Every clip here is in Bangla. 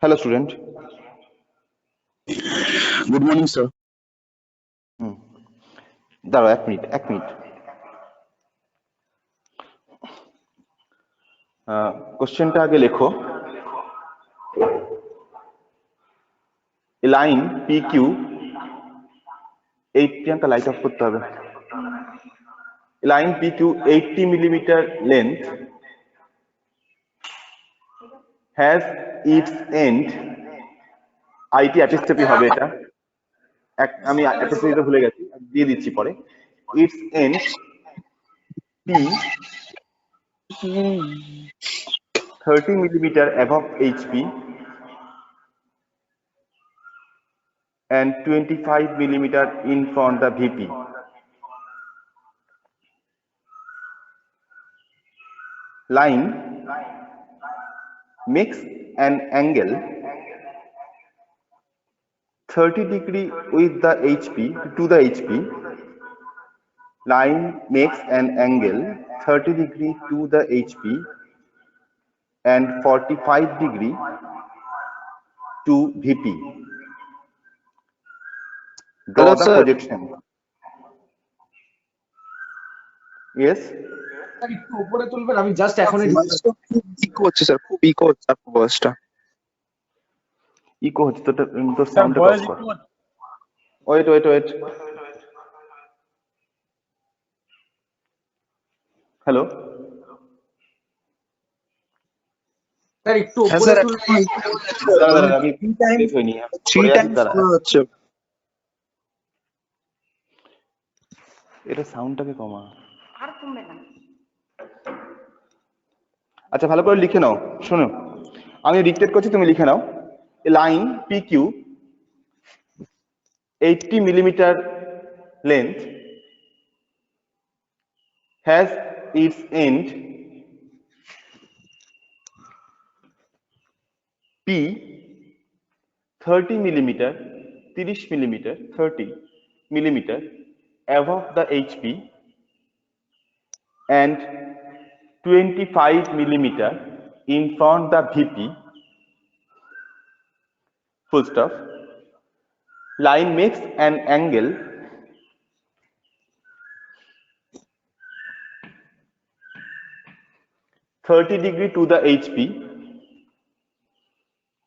Hello, student. Good morning, sir. দাঁড়াও এক মিনিট কোশ্চেনটা আগে লেখো। লাইন PQ 80 লাইট অফ করতে হবে। Line PQ 80 millimetre length has its end IT apostrophe হবে এটা, আমি অ্যাপিস্ট্রফিটা ভুলে গেছি, দিয়ে দিচ্ছি পরে। its end P 30 millimeter above HP and 25 millimeter in front the VP. Line makes an angle 30 degree with the HP to the HP. Line makes an angle 30 degree to the HP and 45 degree to VP. Draw Hello, the sir. projection. Yes. একটু উপরে তুলবেন, আমি জাস্ট এখনই ভয়েসটা খুব ইকো হচ্ছে স্যার, খুব ইকো হচ্ছে আপনার ভয়েসটা। ইকো হচ্ছে তো সাউন্ডটা অফ কর। ওয়েট। হ্যালো স্যার একটু উপরে তুলবেন। দাঁড়া আমি বের হইনি, থ্রি টাইমস হচ্ছে। এটা সাউন্ডটাকে কমা আর কমবে না। আচ্ছা ভালো করে লিখে নাও, শোনো আমি ডিকটেট করছি, তুমি লিখে নাও। Line PQ 80 millimeter length has its end P 30 millimeter 30 millimeter above the HP and 25 millimeter in front the VP. Full stop. Line makes an angle 30 degree to the HP,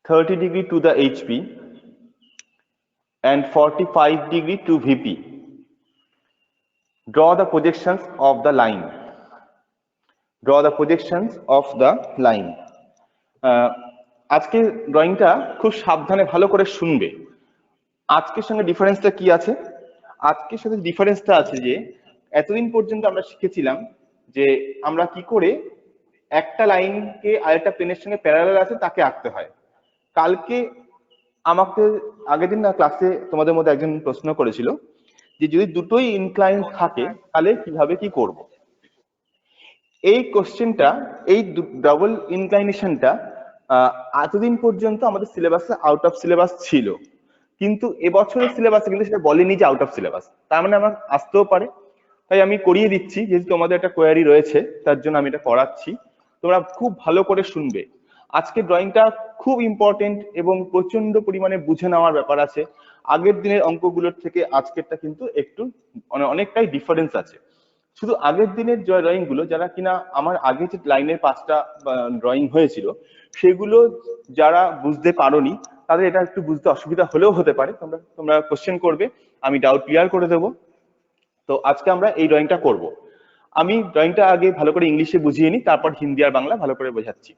30 degree to the HP and 45 degree to VP. Draw the projections of the line. Draw the projections of the line. আজকে ড্রয়িংটা খুব সাবধানে ভালো করে শুনবে। আজকের সঙ্গে ডিফারেন্সটা কি আছে? আজকের সাথে ডিফারেন্সটা আছে যে এতদিন পর্যন্ত আমরা শিখেছিলাম যে আমরা কি করে একটা লাইনকে আরেকটা প্লেনের সঙ্গে প্যারালাল আছে তাকে আঁকতে হয়। কালকে আমাকে আগের দিন না ক্লাসে তোমাদের মধ্যে একজন প্রশ্ন করেছিল যে যদি দুটোই ইনক্লাইন থাকে তাহলে কিভাবে কি করব। এই কোশ্চেনটা, এই ডাবল ইনক্লাইনেশনটা এতদিন পর্যন্ত আমাদের সিলেবাসে আউট অফ সিলেবাস ছিল, কিন্তু এবছরের সিলেবাসে কিন্তু সেটা বলেনি যে আউট অফ সিলেবাস। তার মানে আমার আসতেও পারে, তাই আমি করিয়ে দিচ্ছি, যেহেতু তোমাদের একটা কোয়ারি রয়েছে তার জন্য আমি এটা করাচ্ছি। তোমরা খুব ভালো করে শুনবে। আজকে ড্রয়িংটা খুব ইম্পর্টেন্ট এবং প্রচন্ড পরিমাণে বুঝে নেওয়ার ব্যাপার আছে। আগের দিনের অঙ্কগুলোর থেকে আজকেরটা কিন্তু একটু অনেকটাই ডিফারেন্স আছে। শুধু আগের দিনের ড্রয়িং গুলো যারা কিনা আমার আগে যে লাইনের 5টা ড্রয়িং হয়েছিল সেগুলো যারা বুঝতে পারোনি তাদের এটা একটু বুঝতে অসুবিধা হলেও হতে পারে। তোমরা কোশ্চেন করবে, আমি ডাউট ক্লিয়ার করে দেবো। তো আজকে আমরা এই ড্রয়িংটা করব। আমি ড্রয়িংটা আগে ভালো করে ইংলিশে বুঝিয়ে নিই, তারপর হিন্দি আর বাংলা ভালো করে বোঝাচ্ছি।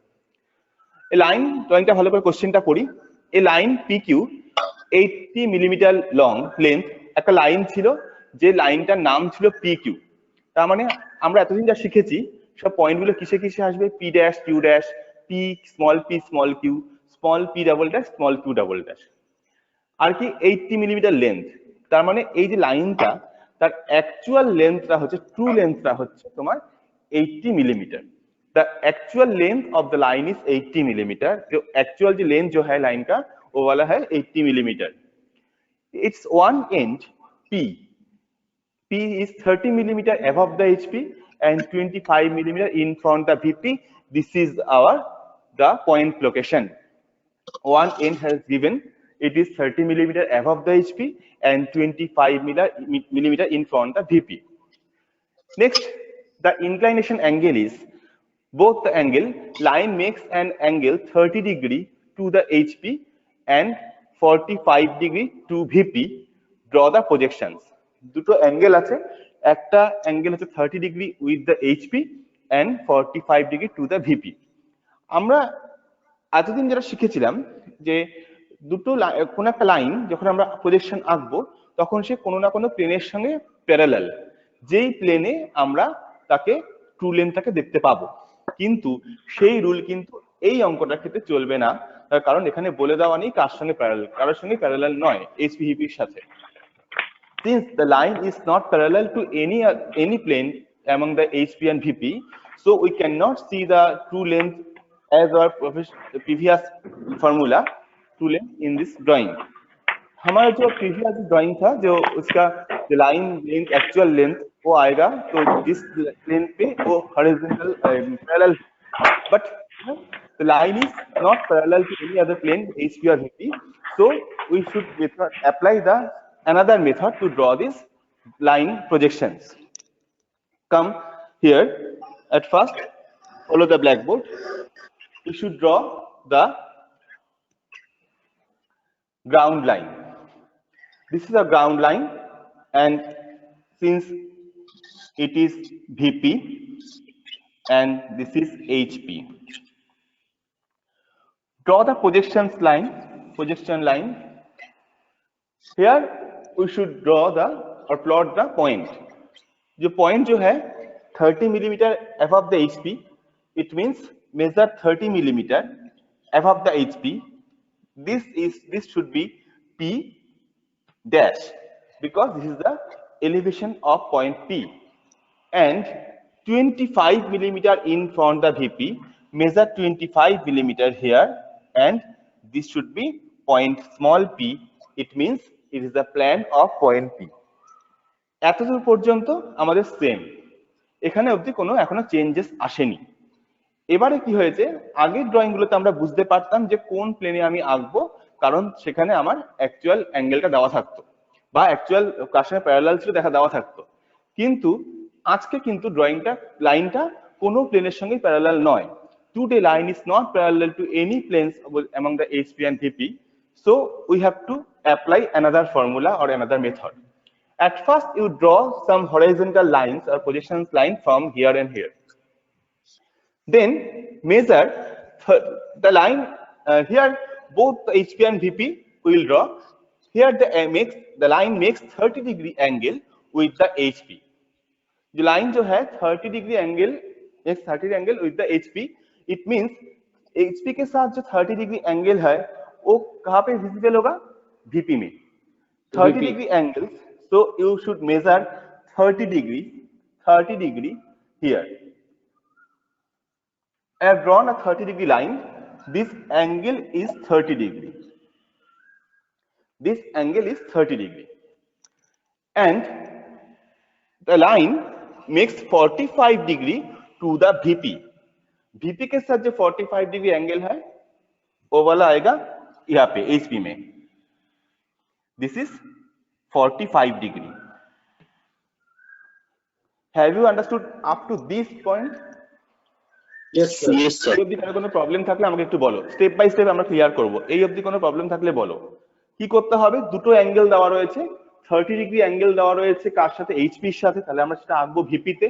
এ লাইন ড্রয়িংটা ভালো করে কোশ্চেনটা করি। A line PQ 80 millimetre long length, একটা লাইন ছিল যে লাইনটার নাম ছিল PQ। তার মানে আমরা এতদিন যা শিখেছি সব পয়েন্টগুলো কিসে কিসে আসবে, P dash Q dash, P small Q, small P double dash, small Q double dash. আর কি 80 মিলিমিটার লেন্থ, তার মানে এই যে লাইনটা তার অ্যাকচুয়াল লেন্থটা হচ্ছে, ট্রু লেন্থটা হচ্ছে তোমার 80 millimetre. The actual length of the line is 80 millimetre. जो एक्चुअल जो लेंथ जो है लाइन का वो वाला है 80 millimetre. Its one end P is 30 millimeter above the HP and 25 millimeter in front the VP. This is our the point location. one end has given it is 30 millimeter above the HP and 25 millimeter in front the VP. Next, the inclination angle is both the angle line makes an angle 30 degree to the HP and 45 degree to VP. Draw the projections. দুটো অ্যাঙ্গেল আছে, একটা অ্যাঙ্গেল হচ্ছে 30 degree with the HP and 45 degree to the VP. আমরা এতদিন যেটা শিখেছিলাম যে দুটো কোন একটা লাইন যখন আমরা প্রজেকশন আঁকবো তখন সে কোনো না কোনো প্লেনের সঙ্গে প্যারালাল, যেই প্লেনে আমরা তাকে ট্রু লেন্থটাকে দেখতে পাবো। কিন্তু সেই রুল কিন্তু এই অঙ্কটার ক্ষেত্রে চলবে না, তার কারণ এখানে বলে দেওয়া নেই কার সঙ্গে প্যারালাল, কারোর সঙ্গে প্যারালাল নয় এইচপি ভিপির সাথে। Since the line is not parallel to any plane among the HP and VP, so we cannot see the true length as our previous formula true length in this drawing. हमारा जो previous drawing था जो उसका line length actual length वो आएगा तो जिस plane पे वो horizontal parallel, but the line is not parallel to any other plane HP or VP, so we should apply the another method to draw these line projections. Come here, at first follow the blackboard. We should draw the ground line. This is a ground line, and since it is VP and this is HP, draw the projection line. Here we should draw the or plot the point. जो point जो है 30 millimeter above the HP, it means measure 30 millimeter above the HP. This should be P dash because this is the elevation of point P, and 25 millimeter in front the VP. Measure 25 millimeter here, and this should be point small p. It means it is the plan of point P. এতদূর পর্যন্ত আমাদের সেম, এখানে অবধি কোনো এখনো চেঞ্জেস আসেনি। এবারে কি হয়েছে, আগের ড্রয়িং গুলোতে আমরা বুঝতে পারতাম যে কোন প্লেনে আমি আঁকবো, কারণ সেখানে আমার অ্যাকচুয়াল অ্যাঙ্গেলটা দেওয়া থাকতো বা অ্যাকচুয়াল কার সঙ্গে প্যারালাল ছিল দেখা দেওয়া থাকতো। কিন্তু আজকে কিন্তু লাইনটা কোনো প্লেনের সঙ্গে প্যারালাল নয়। Today line is not parallel to any planes among the HP and VP, so we have to apply another formula or another method. At first you draw some horizontal lines or projections line from here and here. Then measure the line here, both the HP and VP we will draw. Here the line makes 30 degree angle with the HP. The line जो है 30 degree angle makes 30 angle with the HP. It means HP के साथ जो 30 डिग्री एंगल है वो कहाँ पे विजिबल होगा, VP में 30 degree angle, so you should measure 30 degree here. I have drawn a 30 degree line. This angle is 30 degree. This angle is 30 degree, and the line makes 45 degree to the VP. VP के साथ जो 45 डिग्री एंगल है वो वाला आएगा यहाँ पे HP में. This is 45 degree. Have you understood up to this point? Yes, sir. Yes, sir. এই অবধি কারো কোনো প্রবলেম থাকলে আমাকে একটু বলো, স্টেপ বাই স্টেপ আমরা ক্লিয়ার করব। এই অবধি কোনো প্রবলেম থাকলে বলো। কি করতে হবে, দুটো অ্যাঙ্গেল দেওয়া রয়েছে, 30 ডিগ্রি অ্যাঙ্গেল দেওয়া রয়েছে কার সাথে, HP এর সাথে, তাহলে আমরা সেটা আঁকবো VP তে।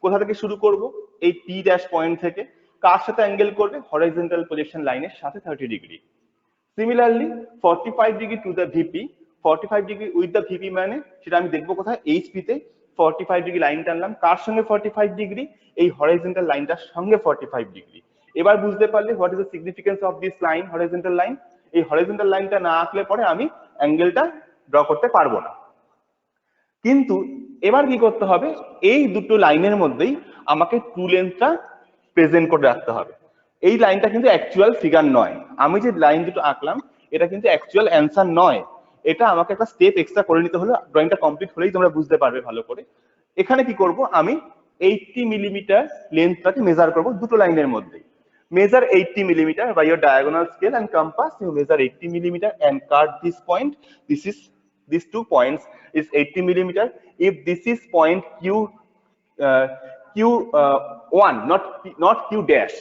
কোথা থেকে শুরু করব, এই P ড্যাশ পয়েন্ট থেকে। কার সাথে অ্যাঙ্গেল করবে, হরাইজন্টাল প্রজেকশন লাইনের সাথে 30 degree. Similarly 45 degree to the VP, 45 degree with the VP মানে সেটা আমি দেখবো কোথায়, HP তে 45 ডিগ্রি লাইন টানলাম, কার সঙ্গে 45 ডিগ্রি, এই হরাইজন্টাল লাইনটার সঙ্গে 45 ডিগ্রি। এবার বুঝতে পারলে what is the significance of this line, horizontal line. এই হরাইজন্টাল লাইনটা না আঁকলে পরে আমি অ্যাঙ্গেলটা ড্র করতে পারবো না। কিন্তু এবার কি করতে হবে, এই দুটো লাইনের মধ্যেই আমাকে ট্রু লেন্থটা প্রেজেন্ট করে রাখতে হবে। এই লাইনটা কিন্তু অ্যাকচুয়াল ফিগার নয়, আমি যে লাইন দুটো আঁকলাম এটা কিন্তু অ্যাকচুয়াল অ্যান্সার নয়, এটা আমাকে একটা স্টেপ এক্সট্রা করে নিতে হলো। ড্রয়িংটা কমপ্লিট হলেই তোমরা বুঝতে পারবে ভালো করে। এখানে কি করব, আমি 80 মিলিমিটার লেন্থটাকে মেজার করব দুটো লাইনের মধ্যে। Measure 80 millimeter by your diagonal scale and compass. You measure 80 millimeter and cut this point. These 2 points is 80 millimeter. If this is point Q1, not Q dash.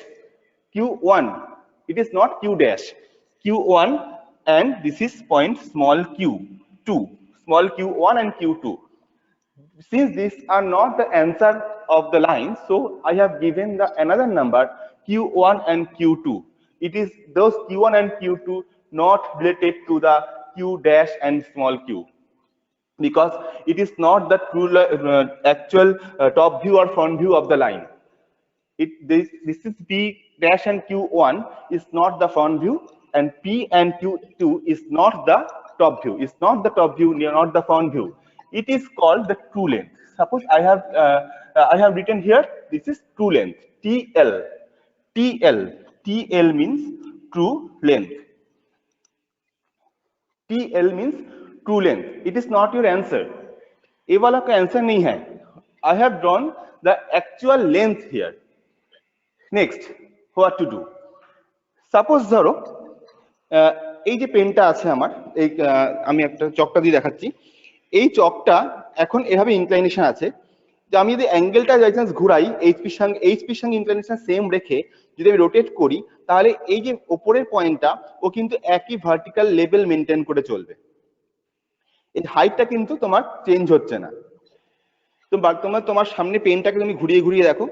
Q1. It is not Q dash. Q1, and this is point small q2. Small q1 and q2. Since these are not the answer of the line, so I have given the another number q1 and q2. It is those q1 and q2 not related to the q dash and small q, because it is not the true actual top view or front view of the line. This is p dash and q1 is not the front view, and p and q2 is not the top view. It's not the top view, not the front view. It is called the true length. Suppose I have written here, this is true length, TL. TL means true length. TL means true length. It is not your answer. ये वाला का आंसर नहीं है. I have drawn the actual length here. Next, what to do? Suppose ধরো এই যে পেনটা আছে আমার, এই আমি একটা চকটা দিয়ে দেখাচ্ছি. এই চকটা এখন এভাবে ইনক্লাইনেশন আছে, যে আমি যদি অ্যাঙ্গেলটা বাই চান্স ঘুরাই এইচপির সঙ্গে ইনক্লাইনেশন সেম রেখে যদি আমি রোটেট করি, তাহলে এই যে উপরের পয়েন্টটা ও কিন্তু একই ভার্টিক্যাল লেভেল মেনটেন করে চলবে। এই হাইটটা কিন্তু তোমার চেঞ্জ হচ্ছে না। তো তোমার সামনে পেনটাকে তুমি ঘুরিয়ে ঘুরিয়ে দেখো,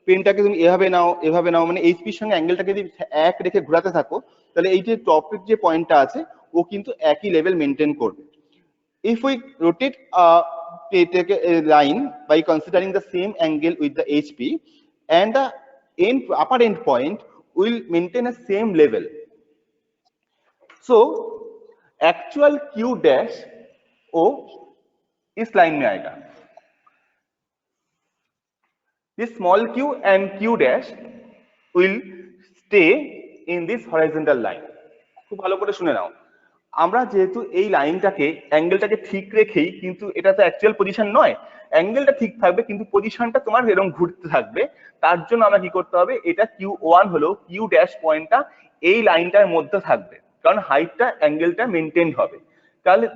পেনটাকে তুমি এভাবে নাও, মানে এইচপির সঙ্গে অ্যাঙ্গেলটাকে যদি এক রেখে ঘোরাতে থাকো, তাহলে এই যে টপের যে পয়েন্টটা আছে ও কিন্তু একই লেভেল মেনটেন করবে। If we rotate take a line by considering the same angle with the HP, and the upper end point will maintain a same level. So actual Q dash O इस line में आएगा. This small q and Q dash will stay in this horizontal line. খুব ভালো করে শুনে নাও, আমরা যেহেতু এই লাইনটাকে অ্যাঙ্গেলটাকে ঠিক রেখেই, কিন্তু এটা তো অ্যাকচুয়াল পজিশন নয়, অ্যাঙ্গেলটা ঠিক থাকবে কিন্তু পজিশনটা তোমার এরকম ঘুরতে থাকবে। তার জন্য আমরা কি করতে হবে, এটা Q1 হলো Q ড্যাশ পয়েন্টটা এই লাইনটার মধ্যে থাকবে, কারণ হাইটটা অ্যাঙ্গেলটা মেনটেন হবে।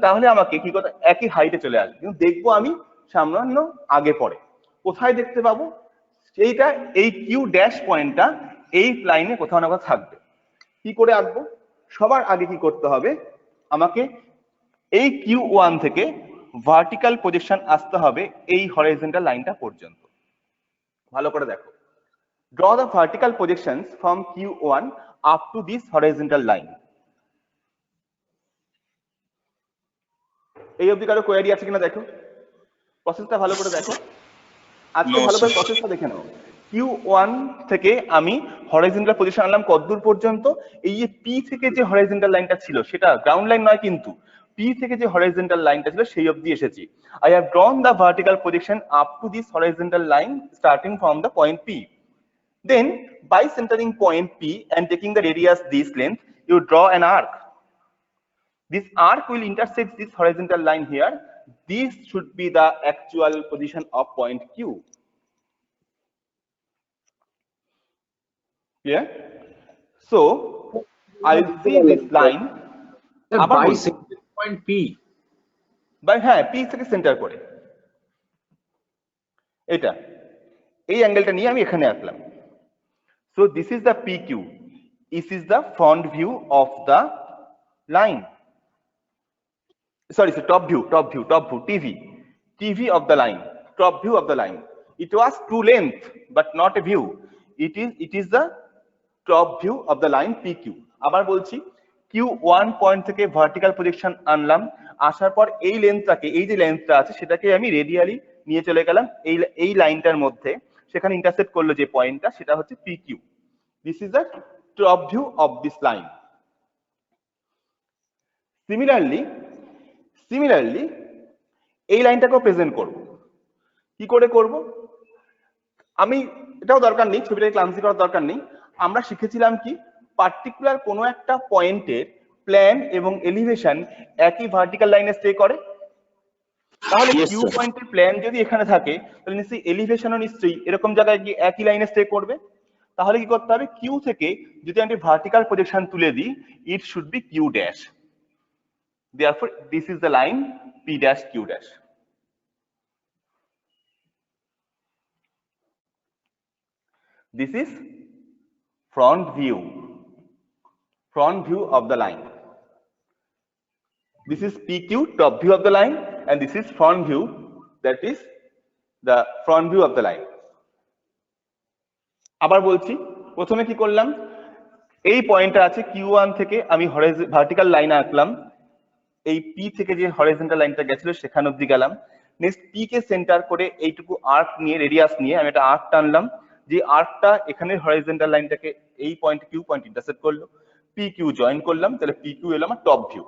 তাহলে আমাকে কি করতে, একই হাইটে চলে আসবে। কিন্তু দেখবো আমি সামান্য আগে পরে কোথায় দেখতে পাবো, এইটা এই Q ড্যাশ পয়েন্টটা এই লাইনে কোথাও না কোথাও থাকবে। কি করে আঁকবো, সবার আগে কি করতে হবে, আমাকে এই Q1 থেকে ভার্টিক্যাল পজিশন আসতে হবে এই হরাইজন্টাল লাইনটা পর্যন্ত। ভালো করে দেখো, draw the vertical positions from Q1 up to this horizontal line. এই অবধি কারো কোয়েরি আছে কিনা দেখো, প্রসেসটা ভালো করে দেখো। আজকে ভালো করে প্রসেসটা দেখে নাও। Q1 থেকে আমি হরাইজন্টাল পজিশন আনলাম কতদূর পর্যন্ত, এই যে P থেকে যে হরাইজন্টাল লাইনটা ছিল, সেটা গ্রাউন্ড লাইন নয়, কিন্তু P থেকে যে হরাইজন্টাল লাইনটা ছিল সেই অবধি এসেছি। I have drawn the vertical position up to this horizontal line starting from the point P. Then by centering point P and taking the radius this length, you draw an arc. This arc will intersect this horizontal line here. This should be the actual position of point Q. Yeah, so I'll see this line by point P by হ্যাঁ P থেকে সেন্টার করে এটা এই অ্যাঙ্গেলটা নিয়ে আমি এখানে আঁকলাম। So this is the PQ, this is the front view of the line, sorry, top view, TV of the line, top view of the line. It was true length but not a view. It is the top view of the line PQ. আবার বলছি, Q1 পয়েন্ট থেকে ভার্টিক্যাল পজিশন আনলাম, আসার পর এই লেন্থটাকে, এই যে লেন্থটা আছে সেটাকে আমি রেডিয়ালি নিয়ে চলে গেলাম এই লাইনটার মধ্যে, সেখানে ইন্টারসেক্ট করলো যে পয়েন্টটা, সেটা হচ্ছে PQ. This is the top view of this line. Similarly এই লাইনটাকেও প্রেজেন্ট করব। কি করে করব, আমি এটাও দরকার নেই, ছবিটাকে ক্লান্সি করার দরকার নেই। আমরা শিখেছিলাম কি, পার্টিকুলার কোনো একটা পয়েন্টের প্ল্যান এবং এলিভেশন একই ভার্টিক্যাল লাইনে স্টে করে। তাহলে কিউ পয়েন্টের প্ল্যান যদি এখানে থাকে, তাহলে নিশ্চয়ই এলিভেশনও নিশ্চয়ই এরকম জায়গায় গিয়ে একই লাইনে স্টে করবে। তাহলে কি করতে হবে, কিউ থেকে যদি আমি ভার্টিক্যাল প্রজেকশন তুলে দিই, it should be Q dash. Therefore, this is the line P dash Q dash. This is front view of the line. This is PQ, top view of the line, and this is front view, that is the front view of the line. আবার বলছি, প্রথমে কি করলাম, এই পয়েন্টটা আছে Q1 থেকে আমি ভার্টিক্যাল লাইন আঁকলাম, এই P থেকে যে হরিজন্টাল লাইনটা গেছিল সেখান অবধি গেলাম। নেক্সট P কে সেন্টার করে এইটুকু আর্ক নিয়ে, রেডিয়াস নিয়ে আমি একটা আর্ক টানলাম, যে আর্কটা এখানে হরিজন্টাল লাইনটাকে এই পয়েন্ট কিউ পয়েন্ট ইন্টারসেক্ট করলো, পি কিউ জয়েন করলাম, তাহলে পি কিউ এলো আমার top view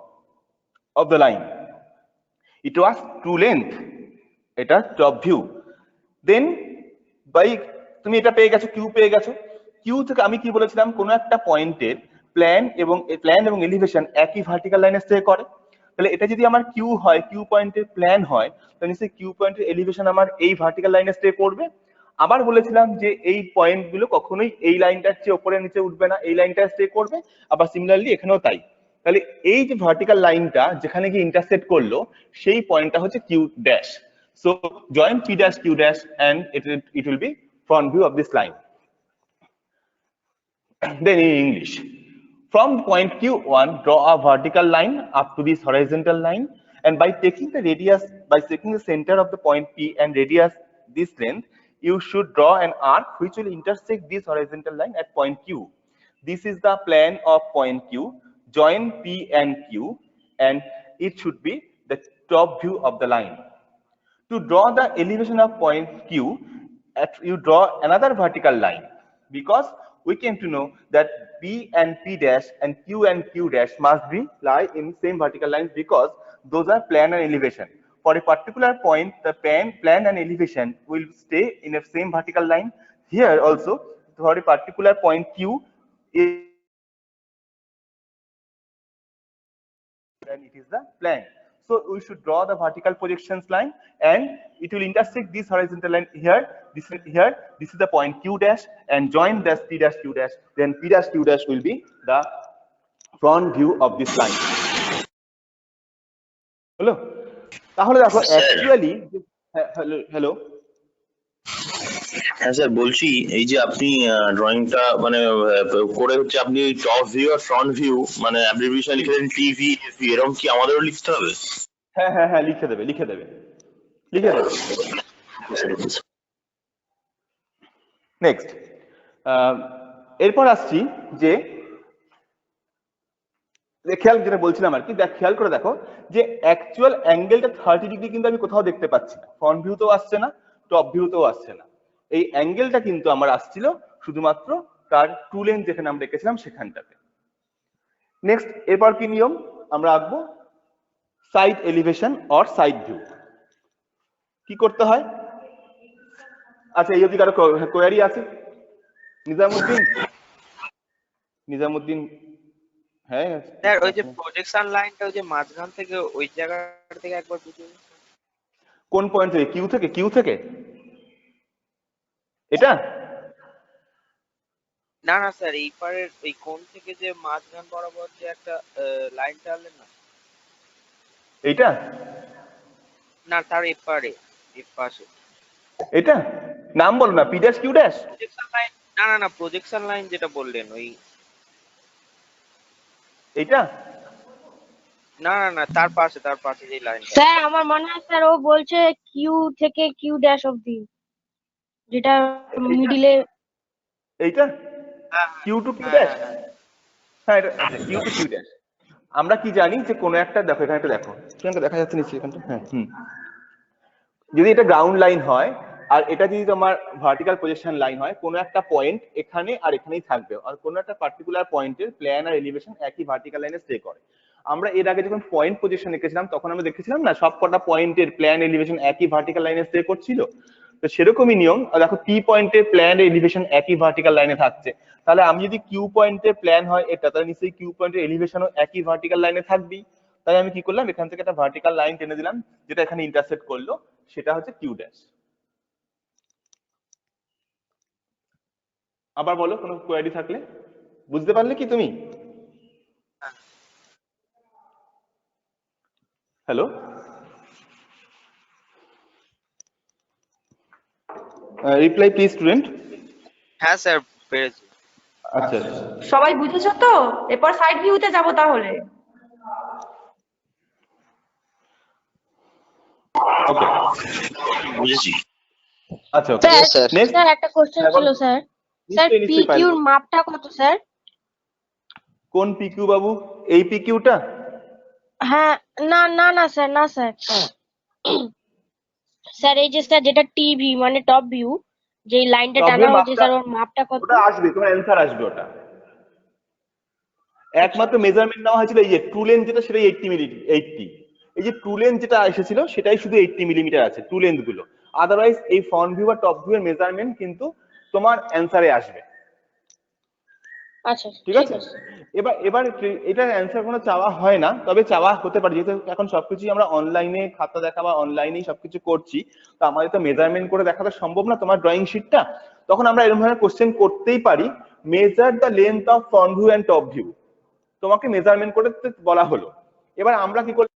of the line. It was true length, এটা টপ ভিউ। দেন বাই তুমি এটা পেয়ে গেছো, কিউ পেয়ে গেছো। কিউ থেকে আমি কি বলেছিলাম, কোনো একটা পয়েন্টের প্ল্যান এবং এলিভেশন একই ভার্টিক্যাল লাইনে স্টে করে। তাহলে এটা যদি আমার কিউ হয়, কিউ পয়েন্টের প্ল্যান হয়, তাহলে নিশ্চয়ই কিউ পয়েন্টের এলিভেশন আমার এই ভার্টিক্যাল লাইনে স্টে করবে। আবার বলেছিলাম যে এই পয়েন্ট গুলো কখনোই এই লাইনটার চেয়ে উপরে নিচে উঠবে না, এই লাইনটা স্টে করবে। আবার সিমিলারলি এখানেও তাই। তাহলে এই যে ভার্টিক্যাল লাইনটা যেখানে গিয়ে ইন্টারসেক্ট করলো, সেই পয়েন্টটা হচ্ছে Q dash. So join P dash Q dash and it will be front view of this line. Then in English, from point Q1, draw a vertical line up to this horizontal line, and by taking the center of the point P and radius this length, you should draw an arc which will intersect this horizontal line at point Q. This is the plan of point Q. Join P and Q, and it should be the top view of the line. To draw the elevation of point Q, you draw another vertical line, because we came to know that P and P dash and Q dash must be lie in same vertical lines, because those are plan and elevation. For a particular point, the plan and elevation will stay in a same vertical line. Here also, for a particular point Q, and it is the plan. So we should draw the vertical projections line, and it will intersect this horizontal line here. This is the point Q dash, and join this P dash Q dash. Then P dash Q dash will be the front view of this line. Hello. তাহলে দেখো অ্যাকচুয়ালি, হ্যালো হ্যাঁ স্যার, বলছি এই যে আপনি ড্রয়িংটা মানে করে হচ্ছে আপনি টপ ভিউ আর ফ্রন্ট ভিউ মানে অ্যাব্রিভিয়েশন লিখে দেন টিভি এফভি, এরকম কি আমাদেরও লিখতে হবে? হ্যাঁ লিখে দেবে। নেক্সট, এরপর আসছি যে খেয়াল, যেটা বলছিলাম আর কি, খেয়াল করে দেখো যে অ্যাকচুয়াল অ্যাঙ্গেলটা 30 ডিগ্রি কিন্তু আমি কোথাও দেখতে পাচ্ছি না, ফ্রন্ট ভিউতেও আসছে না, টপ ভিউতেও আসছে না। এই অ্যাঙ্গেলটা কিন্তু আমার আসছিল শুধুমাত্র তার ট্রু লেন্থ যেখানে আমরা রেখেছিলাম সেখানটাতে। নেক্সট, এরপর কি নিয়ম আমরা আঁকবো, side elevation or side view. কি করতে হয়, আচ্ছা এই অবধি কারো কোয়ারি আছে? নিজামুদ্দিন হ্যাঁ স্যার, ওই যে প্রজেকশন লাইনটা ওই যে মাঝখান থেকে ওই জায়গা থেকে একবার বুঝিয়ে দিন। কোন পয়েন্ট থেকে? কিউ থেকে এটা? না স্যার, এই পারের এই কোণ থেকে যে মাঝখান বরাবর যে একটা লাইন টানলেন না, এইটা না তার এপারে, এর পাশে এটা নাম বলো না, P dash Q dash projection line. না প্রজেকশন লাইন যেটা বললেন ওই, এইটা না তার পাশে যে লাইনটা। স্যার আমার মনে হয় স্যার ও বলছে কিউ থেকে কিউ ড্যাশ অবধি, যেটা মিডিলে। এইটা কিউ টু কিউ ড্যাশ, হ্যাঁ এটা কিউ টু কিউ ড্যাশ। আমরা কি জানি যে কোনো একটা, দেখো এখানে দেখো, এখানটা দেখা যাচ্ছে নিশ্চয়ই এখানটা, হ্যাঁ যদি এটা গ্রাউন্ড লাইন হয় আর এটা যদি তোমার ভার্টিক্যাল পজিশন লাইন হয়, কোনো একটা পয়েন্ট এখানে আর এখানেই থাকবে, আর কোনো একটা পার্টিকুলার পয়েন্টের প্ল্যান আর এলিভেশন একই ভার্টিক্যাল লাইনে স্টে করে। আমরা এর আগে যখন পয়েন্ট পজিশন এঁকেছিলাম তখন আমরা দেখেছিলাম না সব কটা পয়েন্টের প্ল্যান এলিভেশন একই ভার্টিক্যাল লাইনে স্টে করছিল। তো সেরকমই নিয়ম, দেখো পি পয়েন্টের প্ল্যান এলিভেশন একই ভার্টিক্যাল লাইনে থাকছে, তাহলে আমি যদি কিউ পয়েন্টের প্ল্যান হয় এটা, তাহলে নিশ্চয়ই কিউ পয়েন্টের এলিভেশনও একই ভার্টিক্যাল লাইনে থাকবেই। তাই আমি কি করলাম, এখান থেকে একটা ভার্টিক্যাল লাইন টেনে দিলাম যেটা এখানে ইন্টারসেক্ট করলো, সেটা হচ্ছে কিউ ড্যাশ। আবার বলো কোনো কোয়ারি থাকলে। বুঝতে পারলে কি তুমি? Hello, reply please student. হ্যাঁ স্যার, পেরেছি। আচ্ছা সবাই বুঝেছো তো? এরপর সাইড ভিউতে যাব তাহলে। ওকে, বুঝেছি। আচ্ছা ওকে। স্যার নেক্সট, স্যার একটা কোশ্চেন ছিল স্যার। স্যার নিশ্চয়ই নিশ্চয়ই পাইল। পিকিউর মাপটা কত স্যার? কোন পিকিউ বাবু? এই পিকিউটা? হ্যাঁ, না না না স্যার, না স্যার। স্যার এই যে স্যার যেটা টিভি মানে টপ ভিউ, যে লাইনটা টপ টানা ভিউ হয়েছে মাপটা, স্যার, ওর মাপটা কত? ওটা আসবে, তোমার অ্যান্সার আসবে ওটা। একমাত্র মেজারমেন্ট নেওয়া হয়েছিল এই যে টু লেন্থ যেটা, সেটাই 80 মিলি, 80। এই যে টু লেন্থ যেটা এসেছিল সেটাই শুধু 80 মিলিমিটার আছে টু লেন্থ গুলো। আদারওয়াইজ এই ফ্রন্ট ভিউ আর টপ ভিউ এর মেজারমেন্ট কিন্তু তোমার অ্যান্সারে আসবে। আচ্ছা ঠিক ঠিক আছে? আছে। এবার এবার এটার অ্যান্সার কোনো চাওয়া হয় না, তবে চাওয়া হতে পারে, যেহেতু এখন সবকিছুই আমরা অনলাইনে খাতা দেখা বা অনলাইনেই সবকিছু করছি, তো আমাদের তো মেজারমেন্ট করে দেখাতে সম্ভব না তোমার ড্রয়িং শিটটা। তখন আমরা এরকম ধরনের কোশ্চেন করতেই পারি, measure the length of front view and top view. তোমাকে মেজারমেন্ট করতে বলা হলো। এবার আমরা কি করলাম,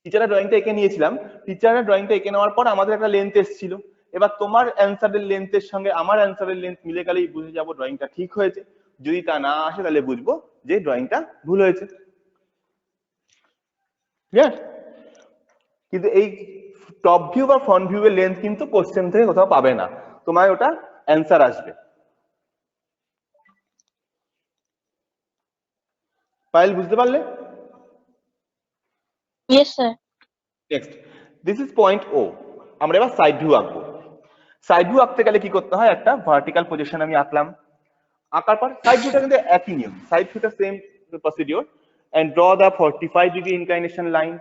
টিচারের ড্রয়িংটা এঁকে নিয়েছিলাম। টিচারের ড্রয়িংটা এঁকে নেওয়ার পর আমাদের একটা লেন্থ এসেছিল। এবার তোমার অ্যান্সারের লেন্থের সঙ্গে আমার অ্যান্সারের লেন্থ মিলে গেলেই বুঝে যাবো ড্রয়িংটা ঠিক হয়েছে। যদি তা না আসে তাহলে বুঝবো যে ড্রয়িংটা ভুল হয়েছে। ক্লিয়ার? কিন্তু এই টপ ভিউ বা ফ্রন্ট ভিউ এর লেন্থ কিন্তু কোশ্চেন থেকে কোথাও পাবে না, তোমার ওটা অ্যান্সার আসবে। পায়েল বুঝতে পারলে? Yes sir. Next, this is point O. আমরা এবার সাইড ভিউ আঁকবো। সাইড ভিউ আঁকতে গেলে কি করতে হয়, একটা ভার্টিক্যাল পজিশন আমি আঁকলাম। আঁকার পর সাইড ভিউটা কিন্তু একই নিয়ম, সাইড ভিউটা same procedure. And draw the 45 degree inclination line.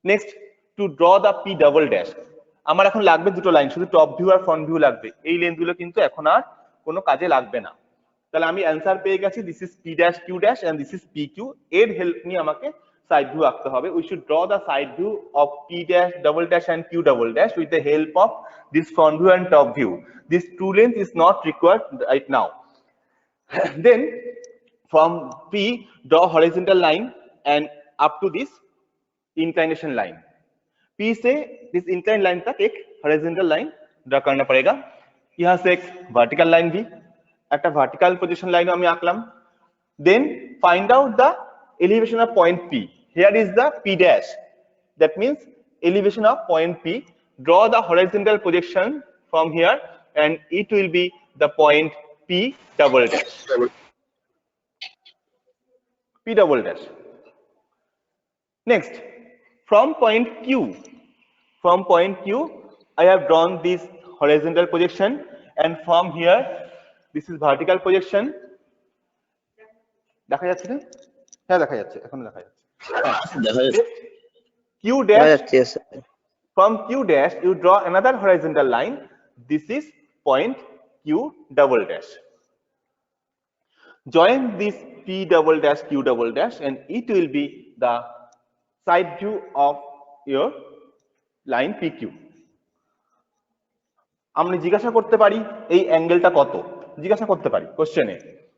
Next, to draw the P double dash. আমার এখন লাগবে দুটো লাইন, শুধু টপ ভিউ আর ফ্রন্ট ভিউ লাগবে। এই লেন্থ গুলো কিন্তু এখন আর কোনো কাজে লাগবে না। তাহলে আমি অ্যান্সার পেয়ে গেছি, this is P dash Q dash and this is P Q. এর হেল্প নিয়ে আমাকে সাইড ভিউ আঁকতে হবে। We should draw the side view of P dash double dash and Q double dash with the help of this front view and top view. This two length is not required right now. Then from P, draw horizontal line and up to this inclination line. P से this inclined line तक एक horizontal line draw करना पड़ेगा। यहाँ से एक vertical line भी, একটা vertical position line আমি আঁকলাম। Then find out the elevation of point P. Here is the P dash. That means elevation of point P. Draw the horizontal projection from here and it will be the point P double dash. P double dash. Next, from point Q, I have drawn this horizontal projection, and from here, this is vertical projection. দেখা যাচ্ছে না? হ্যাঁ দেখা যাচ্ছে, এখনো দেখা যাচ্ছে। দেখা যাচ্ছে। Q dash, from Q dash, you draw another horizontal line. This is point Q double dash. Join this P double dash Q double dash and it will be the side view of your line PQ. আমরা জিজ্ঞাসা করতে পারি এই অ্যাঙ্গেলটা কত, জিজ্ঞাসা করতে পারি কোশ্চেনে।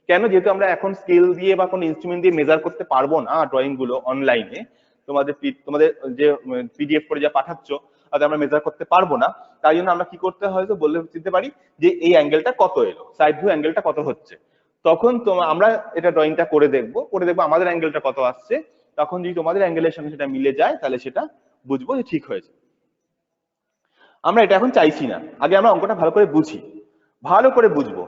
কেন? যেহেতু আমরা এখন স্কেল দিয়ে বা কোনো ইনস্ট্রুমেন্ট দিয়ে মেজার করতে পারবো না ড্রয়িং গুলো অনলাইনে, তোমাদের যে পিডিএফ করে যা পাঠাচ্ছ তাতে আমরা মেজার করতে পারবো না। তাই জন্য আমরা কি করতে হয়তো বলতে দিতে পারি যে এই অ্যাঙ্গেলটা কত এলো, সাইড ভিউ অ্যাঙ্গেলটা কত হচ্ছে। তখন আমরা এটা ড্রয়িংটা করে দেখবো আমাদের অ্যাঙ্গেলটা কত আসছে। তখন যদি তোমাদের অ্যাঙ্গেলের সঙ্গে সেটা মিলে যায় তাহলে সেটা বুঝবো যে ঠিক হয়েছে। আমরা এটা এখন চাইছি না, আগে আমরা অঙ্কটা ভালো করে বুঝি, ভালো করে বুঝবো।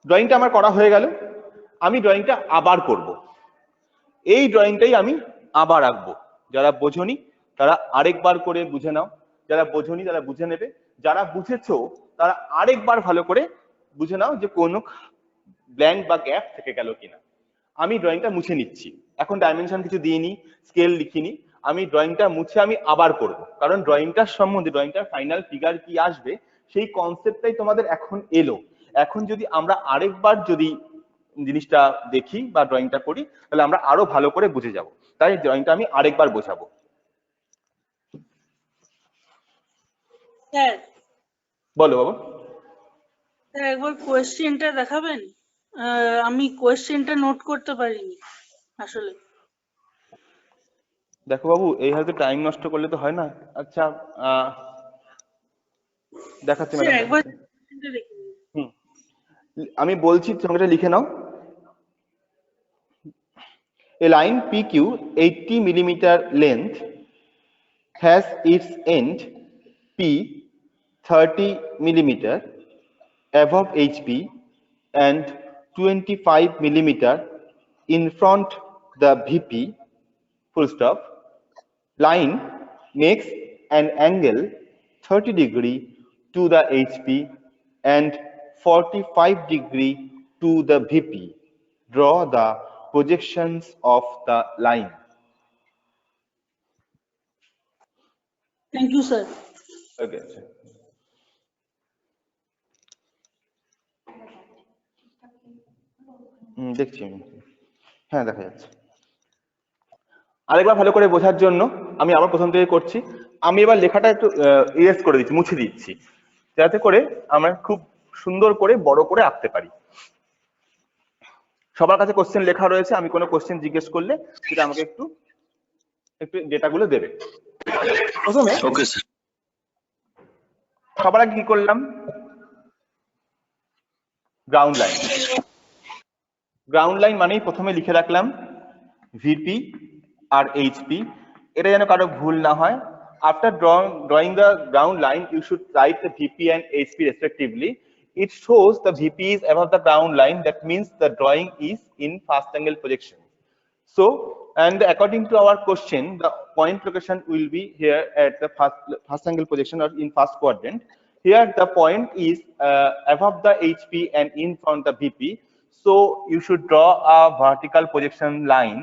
ড্রয়িংটা আমার করা হয়ে গেল, আমি ড্রয়িংটা আবার করব। এই ড্রয়িংটাই আমি আবার আঁকবো। যারা বোঝনি তারা আরেকবার করে বুঝে নাও, যারা বোঝনি তারা বুঝে নেবে, যারা বুঝেছো তারা আরেকবার ভালো করে বুঝে নাও যে কোনো ব্ল্যাঙ্ক বা গ্যাপ থেকে গেল কিনা। আমি ড্রয়িংটা মুছে নিচ্ছি, এখন ডাইমেনশন কিছু দিইনি, স্কেল লিখিনি, আমি ড্রয়িংটা মুছে আমি আবার করব। কারণ ড্রয়িংটার সম্বন্ধে, ড্রয়িংটার ফাইনাল ফিগার কি আসবে সেই কনসেপ্টটাই তোমাদের এখন এলো। এখন যদি আমরা আরেকবার যদি জিনিসটা দেখি বা ড্রয়িংটা করি তাহলে আমরা আরো ভালো করে বুঝে যাব। তাই ড্রয়িংটা আমি আরেকবার বোঝাবো। স্যার বলো বাবা। স্যার একবার কোয়েশ্চেনটা দেখাবেন? আমি কোয়েশ্চেনটা নোট করতে পারিনি আসলে। দেখো বাবু, এই হয়তো টাইম নষ্ট করলে তো হয় না। আচ্ছা, দেখাচ্ছি স্যার ম্যাডাম, একবার দেখাচ্ছি। কোয়েশ্চেনটা দেখে নিন। হুম, আমি বলছি, তোমাকে এটা লিখে নাও। A line PQ 80 millimeter length has its end P 30 millimeter above HP and 25 millimeter in front the VP, full stop. Line makes an angle 30 degree to the HP and 45 degree to the VP. Draw the projections of the line. Thank you sir. Okay. দেখছি আমি। হ্যাঁ, দেখা যাচ্ছে। আরেকবার ভালো করে বোঝার জন্য আমি আবার প্রথম থেকে করছি। আমি এবার লেখাটা একটু ইরেজ করে দিচ্ছি, মুছে দিচ্ছি, যাতে করে আমরা খুব সুন্দর করে বড় করে আঁকতে পারি। সবার কাছে কোশ্চেন লেখা রয়েছে, আমি কোনো কোশ্চেন জিজ্ঞেস করলে সেটা আমাকে একটু একটু ডেটাগুলো দেবে। প্রথমে ওকে স্যার। সবার আগে কি করলাম? Ground line. গ্রাউন্ড লাইন মানেই প্রথমে লিখে রাখলাম ভিপি আর এইচপি, এটা যেন কারো ভুল না হয়। After drawing the ground line, you should write the VP and HP respectively. It shows the VP is above the ground line. That means the drawing is in first angle projection. So, and according to our question, the point location will be here at the first angle projection or in first quadrant. Here the point is above the HP and in front the VP. So you should draw a vertical projection line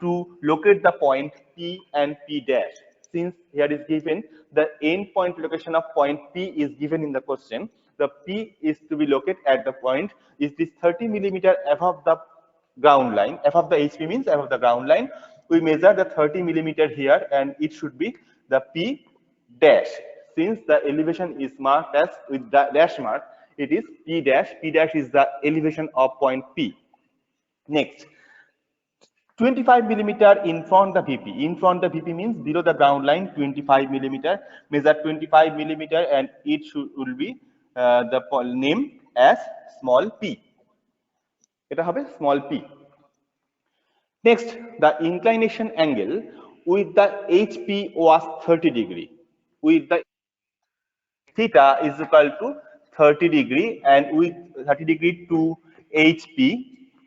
to locate the point P and P dash. Since here is given the end point location of point P is given in the question, the P is to be located at the point is this 30 millimeter above the ground line. Above the HP means above the ground line. We measure the 30 millimeter here and it should be the P dash. Since the elevation is marked as with the dash mark, it is P dash. P dash is the elevation of point P. Next, 25 millimeter in front the VP. In front the VP means below the ground line, 25 millimeter. Measure 25 millimeter and it will be the name as small p. এটা হবে small p. Next, the inclination angle with the HP was 30 degree. With the theta is equal to 30 degree and with 30 degree to HP,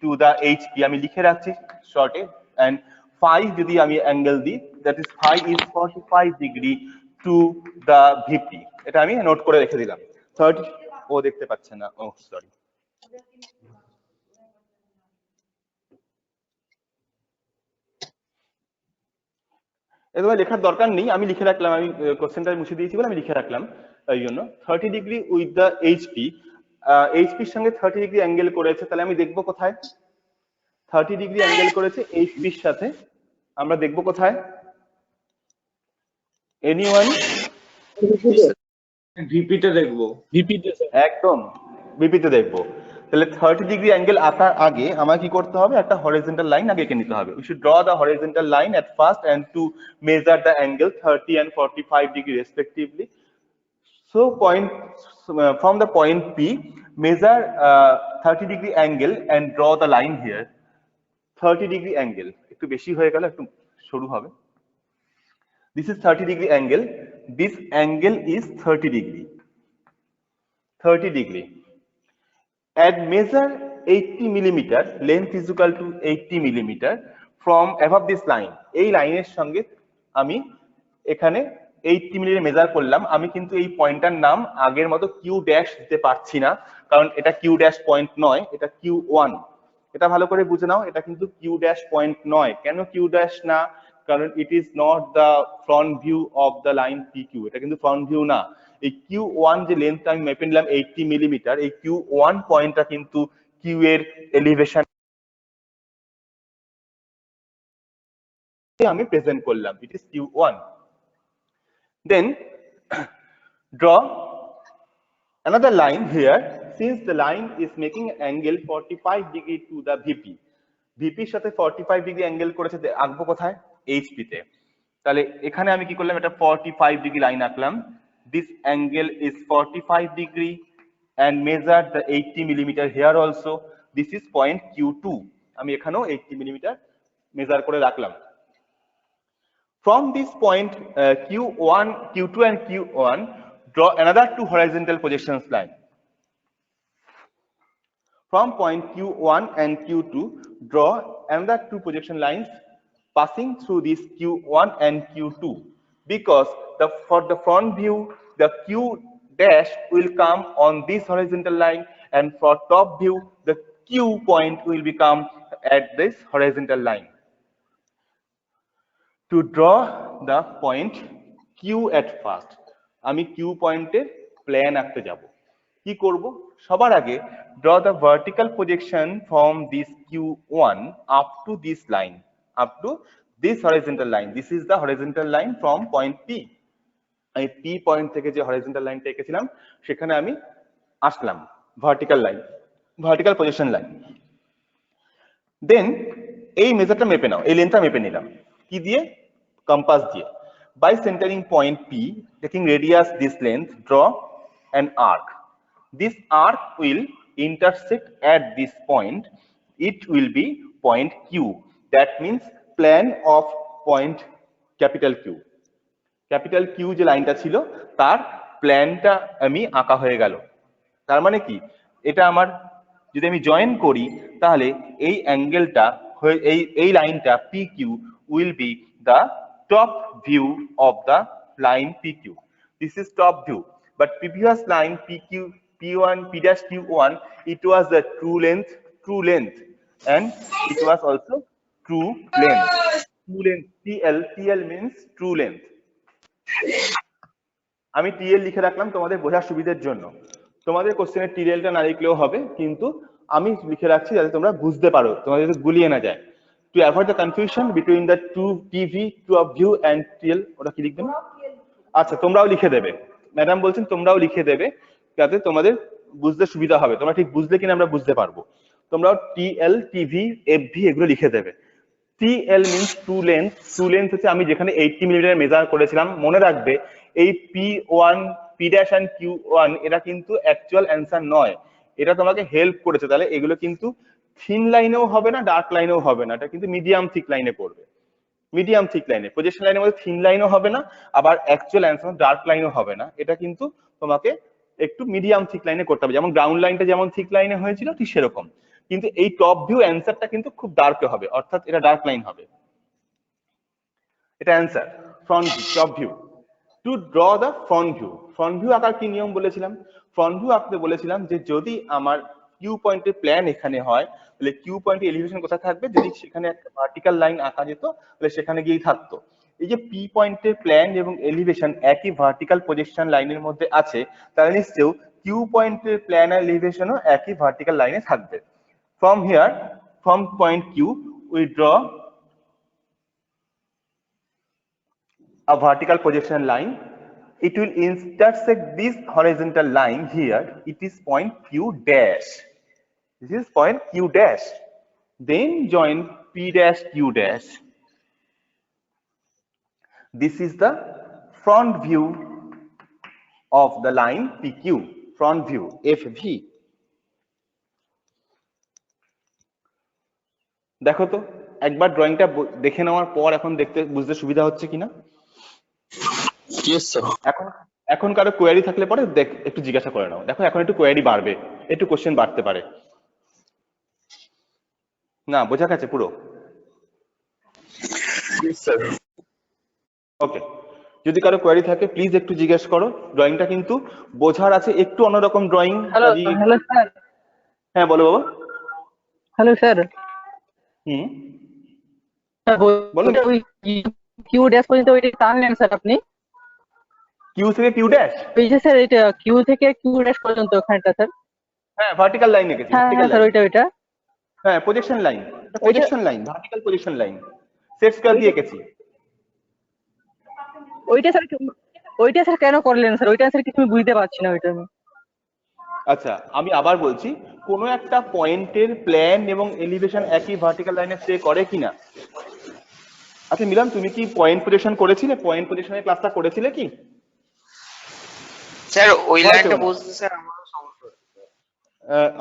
to the HP আমি লিখে রাখছি শর্টে, and phi যদি আমি অ্যাঙ্গেল দিই, that is phi is 45 degree to the VP. এটা আমি নোট করে রেখে দিলাম। 30 ও দেখতে পাচ্ছে না, ও সরি। এবার লেখার দরকার নেই, আমি লিখে রাখলাম, আমি কোশ্চেনটা মুছে দিয়েছি বলে আমি লিখে রাখলাম। তাই জন্য 30 ডিগ্রি উইথ দ্য এইচপি, এইচপির সঙ্গে 30 ডিগ্রি অ্যাঙ্গেল করেছে, তাহলে আমি দেখবো কোথায় 30 ডিগ্রি অ্যাঙ্গেল করেছে এইচপির সাথে, আমরা দেখবো কোথায়? এনিওয়ান? ভিপিতে দেখবো। একদম বিপিতে দেখবো। তাহলে 30 ডিগ্রি অ্যাঙ্গেল আঁকার আগে আমার কি করতে হবে? একটা হরিজন্টাল লাইন আগে এঁকে নিতে হবে। We should draw the horizontal line at first and to measure the angle 30 and 45 degree respectively. So from the point P, measure 30 degree angle and draw the line here. 30 degree angle একটু বেশি হয়ে গেল, একটু সরু হবে। This is 30 degree angle. This angle is 30 degree. 30 degree. And measure 80 millimeter, length is equal to 80 millimeter from above this line. এই লাইনের সঙ্গে আমি এখানে 80 মিলিমিটার মেজার করলাম। আমি কিন্তু এই পয়েন্টটার নাম আগের মতো কিউ ড্যাশ দিতে পারছি না, কারণ এটা কিউ ড্যাশ পয়েন্ট নয়, এটা কিউ ওয়ান। এটা ভালো করে বুঝে নাও, এটা কিন্তু কিউ ড্যাশ পয়েন্ট নয়। কেন কিউ ড্যাশ না? কারণ it is not the front view of the line P Q, এটা কিন্তু ফ্রন্ট ভিউ না। এই কিউ ওয়ান যে লেন্থটা আমি মেপে নিলাম 80 মিলিমিটার, এই কিউ ওয়ান পয়েন্টটা কিন্তু কিউ এর এলিভেশন আমি প্রেজেন্ট করলাম, it is Q one. Then Draw another line here. Since the line is making an angle 45 degree to the VP, VP এর সাথে 45 ডিগ্রি অ্যাঙ্গেল করেছে, আঁকবো কোথায়? HP তে। তাহলে এখানে আমি কি করলাম, এটা 45 ডিগ্রি লাইন আঁকলাম। This angle is 45 degree and measure the 80 millimeter here also. This is point Q2. আমি এখানেও 80 millimeter মেজার করে রাখলাম। From this point Q1, Q2 and Q1, draw another two horizontal projections line. From point Q1 and Q2, draw another two projection lines passing through this Q1 and Q2, because for the front view, the Q dash will come on this horizontal line, and for top view, the Q point will become at this horizontal line. To draw the point Q at first, আমি Q পয়েন্টের প্ল্যান আঁকতে যাব। কি করব? সবার আগে draw the vertical projection from this Q1 up to this line, up to this horizontal line. This is the horizontal line from point P. আমি P পয়েন্ট থেকে যে horizontal লাইনটা এঁকেছিলাম সেখানে আমি আসলাম, vertical line, vertical projection line. Then এই মেজারটা মেপে নাও, এই লেন্থটা মেপে নিলাম কি দিয়ে? কম্পাস দিয়ে। By centering point P, taking radius this length, draw an arc. This arc will intersect at this point. It will be point Q. That means plan of point capital Q. Capital Q যে লাইনটা ছিল তার প্ল্যানটা আমি আঁকা হয়ে গেল। তার মানে কি, এটা আমার যদি আমি জয়েন করি তাহলে এই অ্যাঙ্গেলটা এই লাইনটা PQ will be the top view of the line PQ. This is top view, but previous line PQ P1 P'Q1, it was the true length, and it was also true length. TL means true length. আমি TL লিখে রাখলাম তোমাদের বোঝার সুবিধার জন্য। তোমাদের কোশ্চেনের TLটা না লিখলেও হবে, কিন্তু আমি লিখে রাখছি যাতে তোমরা বুঝতে পারো, তোমাদের যাতে গুলিয়ে না যায়। To avoid the confusion between the two TV, top view and TL, ওটা কি লিখবেন? আচ্ছা, তোমরাও লিখে দেবে, ম্যাডাম বলছেন তোমরাও লিখে দেবে যাতে তোমাদের বুঝতে সুবিধা হবে। তোমরা ঠিক বুঝলে কিনা আমরা বুঝতে পারবো। তোমরাও TL, TV, FV এগুলো লিখে দেবে। TL means true length. True length হচ্ছে আমি যেখানে 80 মিলিমিটার মেজার করেছিলাম। মনে রাখবে এই P1, P' and Q1 এটা কিন্তু অ্যাকচুয়াল অ্যান্সার নয়, এটা তোমাকে হেল্প করেছে। তাহলে এগুলো কিন্তু থিন লাইনেও হবে না, ডার্ক লাইনেও হবে না, এটা কিন্তু মিডিয়াম থিক লাইনে পড়বে। মিডিয়াম থিক লাইনে, প্রজেকশন লাইনের মধ্যে থিন লাইনও হবে না, আবার অ্যাকচুয়াল অ্যান্সার ডার্ক লাইনও হবে না। এটা কিন্তু তোমাকে একটু মিডিয়াম থিক লাইনে করতে হবে, যেমন গ্রাউন্ড লাইনটা যেমন থিক লাইনে হয়েছিল ঠিক সেরকম। কিন্তু এই টপ ভিউ অ্যান্সারটা কিন্তু খুব ডার্কে হবে, অর্থাৎ এটা ডার্ক লাইন হবে। এটা answer front view, top view. Two draw the front view, front view আঁকার কি নিয়ম বলেছিলাম? ফ্রন্ট ভিউ আঁকতে বলেছিলাম যে যদি আমার কিউ পয়েন্টের প্ল্যান এখানে হয় তাহলে কিউ পয়েন্টের এলিভেশন কোথায় থাকবে? যদি সেখানে একটা ভার্টিক্যাল লাইন আঁকা যেত তাহলে সেখানে গিয়েই থাকতো। এই যে পি পয়েন্টের প্ল্যান এবং এলিভেশন একই ভার্টিক্যাল প্রজেকশন লাইনের মধ্যে আছে, তাহলে নিশ্চয়ই কিউ পয়েন্টের প্ল্যান আর এলিভেশনও একই ভার্টিক্যাল লাইনে থাকবে। From here, from point Q, we draw a vertical projection line. It will intersect this horizontal line here. It is point Q dash. This is point Q dash. Then join P dash Q dash. This is the front view of the line PQ. Front view FV. দেখো তো একবার ড্রয়িংটা দেখে নেওয়ার পর এখন দেখতে বুঝতে সুবিধা হচ্ছে কিনা? এখন কারো কোয়েরি থাকলে পরে একটু জিজ্ঞাসা করে নাও। দেখো এখন একটু কোয়েরি বাড়বে, একটু কোশ্চেন বাড়তে পারে। না বোঝা গেছে পুরো? ওকে, যদি কারো কোয়েরি থাকে প্লিজ একটু জিজ্ঞেস করো। ড্রয়িংটা কিন্তু বোঝার আছে, একটু অন্যরকম ড্রয়িং। Hello sir. হ্যাঁ বলো বাবা। Hello sir. বলো। কিউ ড্যাশ পর্যন্ত ওইটা টানলেন স্যার আপনি? কিউ থেকে কিউ ড্যাশ? ওই যে স্যার এটা কিউ থেকে কিউ ড্যাশ পর্যন্ত ওখানটা স্যার। হ্যাঁ ভার্টিক্যাল লাইন এঁকেছি। হ্যাঁ স্যার ওইটা। হ্যাঁ projection line, projection line, vertical projection line set square দিয়ে এঁকেছি। ওইটা স্যার ওইটা স্যার কেন করলেন স্যার? ওইটা স্যার কিছু আমি বুঝতে পারছি না ওইটা আমি। আচ্ছা আমি আবার বলছি, কোনো একটা পয়েন্টের প্ল্যান এবং এলিভেশন একই ভার্টিক্যাল লাইনে স্টে করে কিনা। আচ্ছা মিলন, তুমি কি পয়েন্ট প্রজেকশন করেছিলে? পয়েন্ট প্রজেকশনের ক্লাসটা করেছিলে কি? স্যার ওই হয়তো লাইনটা না। বুঝতে স্যার আমারও সমস্যা হচ্ছে।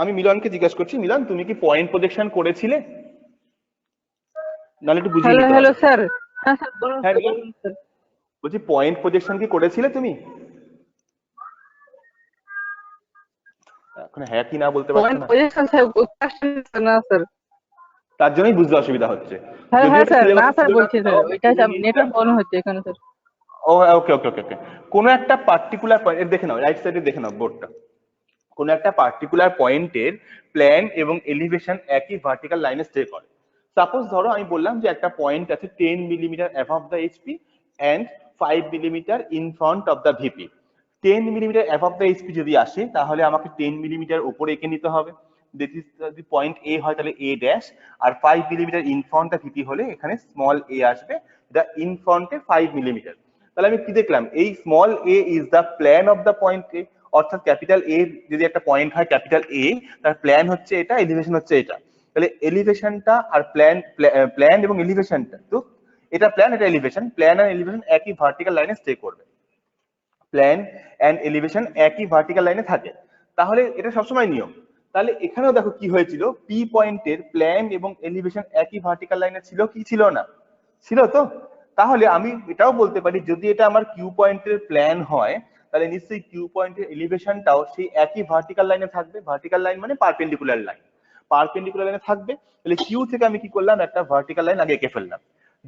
আমি মিলনকে জিজ্ঞাসা করছি, মিলন তুমি কি পয়েন্ট প্রজেকশন করেছিলে? নাহলে একটু বুঝিয়ে হ্যালো নিতে হ্যালো হবে। স্যার। হ্যাঁ স্যার বলুন হ্যাঁ স্যার, মিলন, বলুন স্যার। বলছি পয়েন্ট প্রজেকশন কি করেছিলে তুমি? এখন হ্যাঁ কি না বলতে পারছো পয়েন্ট না, পজিশন স্যার কোশ্চেন না স্যার। তার জন্যই বুঝতে অসুবিধা হচ্ছে। হ্যাঁ যদি হ্যাঁ ওটা স্যার, না সিলেবাসে স্যার ছিল না বলছি স্যার, তাও ওইটা বুঝে নেটওয়ার্ক নিয়েছিলাম। প্রবলেম হচ্ছে এখানে স্যার। ও ওকে ওকে ওকে ওকে, কোনো একটা পার্টিকুলার পয়েন্ট দেখে নাও, রাইট সাইডে দেখে নাও বোর্ডটা। কোনো একটা পার্টিকুলার পয়েন্টের প্ল্যান এবং এলিভেশন একই ভার্টিক্যাল লাইনে স্টে করে। সাপোজ ধরো আমি বললাম যে একটা পয়েন্ট আছে 10 millimetre above the HP and 5 millimetre in front of the VP. 10 millimetre above the HP যদি আসে তাহলে আমাকে 10 মিলিমিটার উপরে এঁকে নিতে হবে। দিস ইজ যদি পয়েন্ট এ হয় তাহলে এ ড্যাশ, আর 5 millimetre in front the VP হলে এখানে স্মল এ আসবে, দ্য ইন ফ্রন্টে 5 মিলিমিটার। তাহলে আমি কি দেখলাম, এই small A is the plan of the point A, অর্থাৎ ক্যাপিটাল এ যদি একটা পয়েন্ট হয় ক্যাপিটাল এ, তার প্ল্যান হচ্ছে এটা, এলিভেশন হচ্ছে এটা। তাহলে এলিভেশনটা আর প্ল্যান এবং এলিভেশনটা তো, এটা প্ল্যান এটা এলিভেশন, প্ল্যান আর এলিভেশন একই ভার্টিক্যাল লাইনে স্টে করবে। প্ল্যান এন্ড এলিভেশন একই ভার্টিক্যাল লাইনে থাকে, তাহলে এটা সবসময় নিয়ম। তাহলে এখানেও দেখো কি হয়েছিল, পি পয়েন্টের প্ল্যান এবং এলিভেশন একই ভার্টিক্যাল লাইনে ছিল কি ছিল না? ছিল তো। তাহলে আমি এটাও বলতে পারি যদি এটা আমার কিউ পয়েন্টের প্ল্যান হয় তাহলে নিশ্চয়ই কিউ পয়েন্টের এলিভেশনটাও সেই একই ভার্টিক্যাল লাইনে থাকবে। ভার্টিক্যাল লাইন মানে পারপেন্ডিকুলার লাইন, পারপেন্ডিকুলার লাইনে থাকবে। তাহলে কিউ থেকে আমি কি করলাম, একটা ভার্টিক্যাল লাইন আগে এঁকে ফেললাম,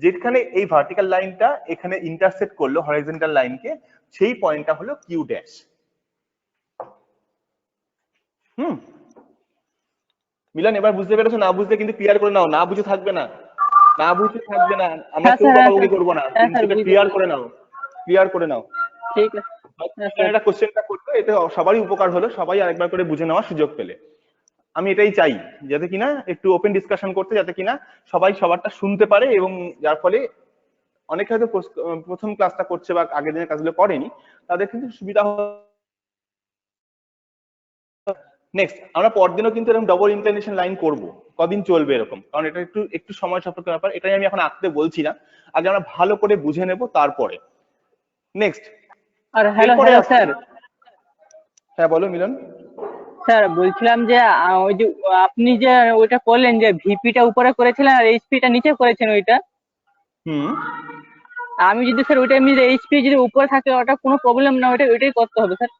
যেখানে এই ভার্টিক্যাল লাইনটা এখানে ইন্টারসেক্ট করলো হরাইজন্টাল লাইনকে, সেই পয়েন্টটা হলো কিউ ড্যাশ। মিলন এবার বুঝতে পেরেছো? না বুঝতে কিন্তু ক্লিয়ার করে নাও, না বুঝে থাকবে না, না বুঝতে থাকবে না, আমরা হ্যাঁ কেউ স্যার, হ্যাঁ বকাবকি স্যার, করবো না, হ্যাঁ স্যার সেটা বুঝতে ক্লিয়ার পেরেছি। করে নাও, ক্লিয়ার করে নাও। ঠিক আছে। হ্যাঁ স্যার। এটা কোশ্চেনটা করতে এতে সবারই উপকার হলো, সবাই আরেকবার করে বুঝে নেওয়ার সুযোগ পেলে। আমি এটাই চাই, যাতে কিনা একটু ওপেন ডিসকাশন করতে, যাতে কিনা সবাই সবারটা শুনতে পারে, এবং যার ফলে অনেকে হয়তো প্রথম ক্লাসটা করছে বা আগের দিনের কাজগুলো করেনি, তাদের কিন্তু সুবিধা হবে। নেক্সট আমরা পরদিনও কিন্তু এরকম ডবল ইনক্লিনেশন লাইন করব, কদিন চলবে এরকম, কারণ এটা একটু একটু সময় সাপেক্ষ ব্যাপার, এটাই আমি এখন আঁকতে বলছি না, আগে আমরা ভালো করে বুঝে নেব তারপরে। নেক্সট আর হ্যালো হ্যালো স্যার। হ্যাঁ বলো মিলন। স্যার বলছিলাম যে ওই যে আপনি যে ওইটা করলেন যে ভিপিটা উপরে করেছিলেন আর এইচপিটা নিচে করেছেন ওইটা, হুম, আমি যদি স্যার ওইটা এমনি এইচপি যদি উপরে থাকে ওটা কোনো প্রবলেম না, ওইটাই করতে হবে স্যার?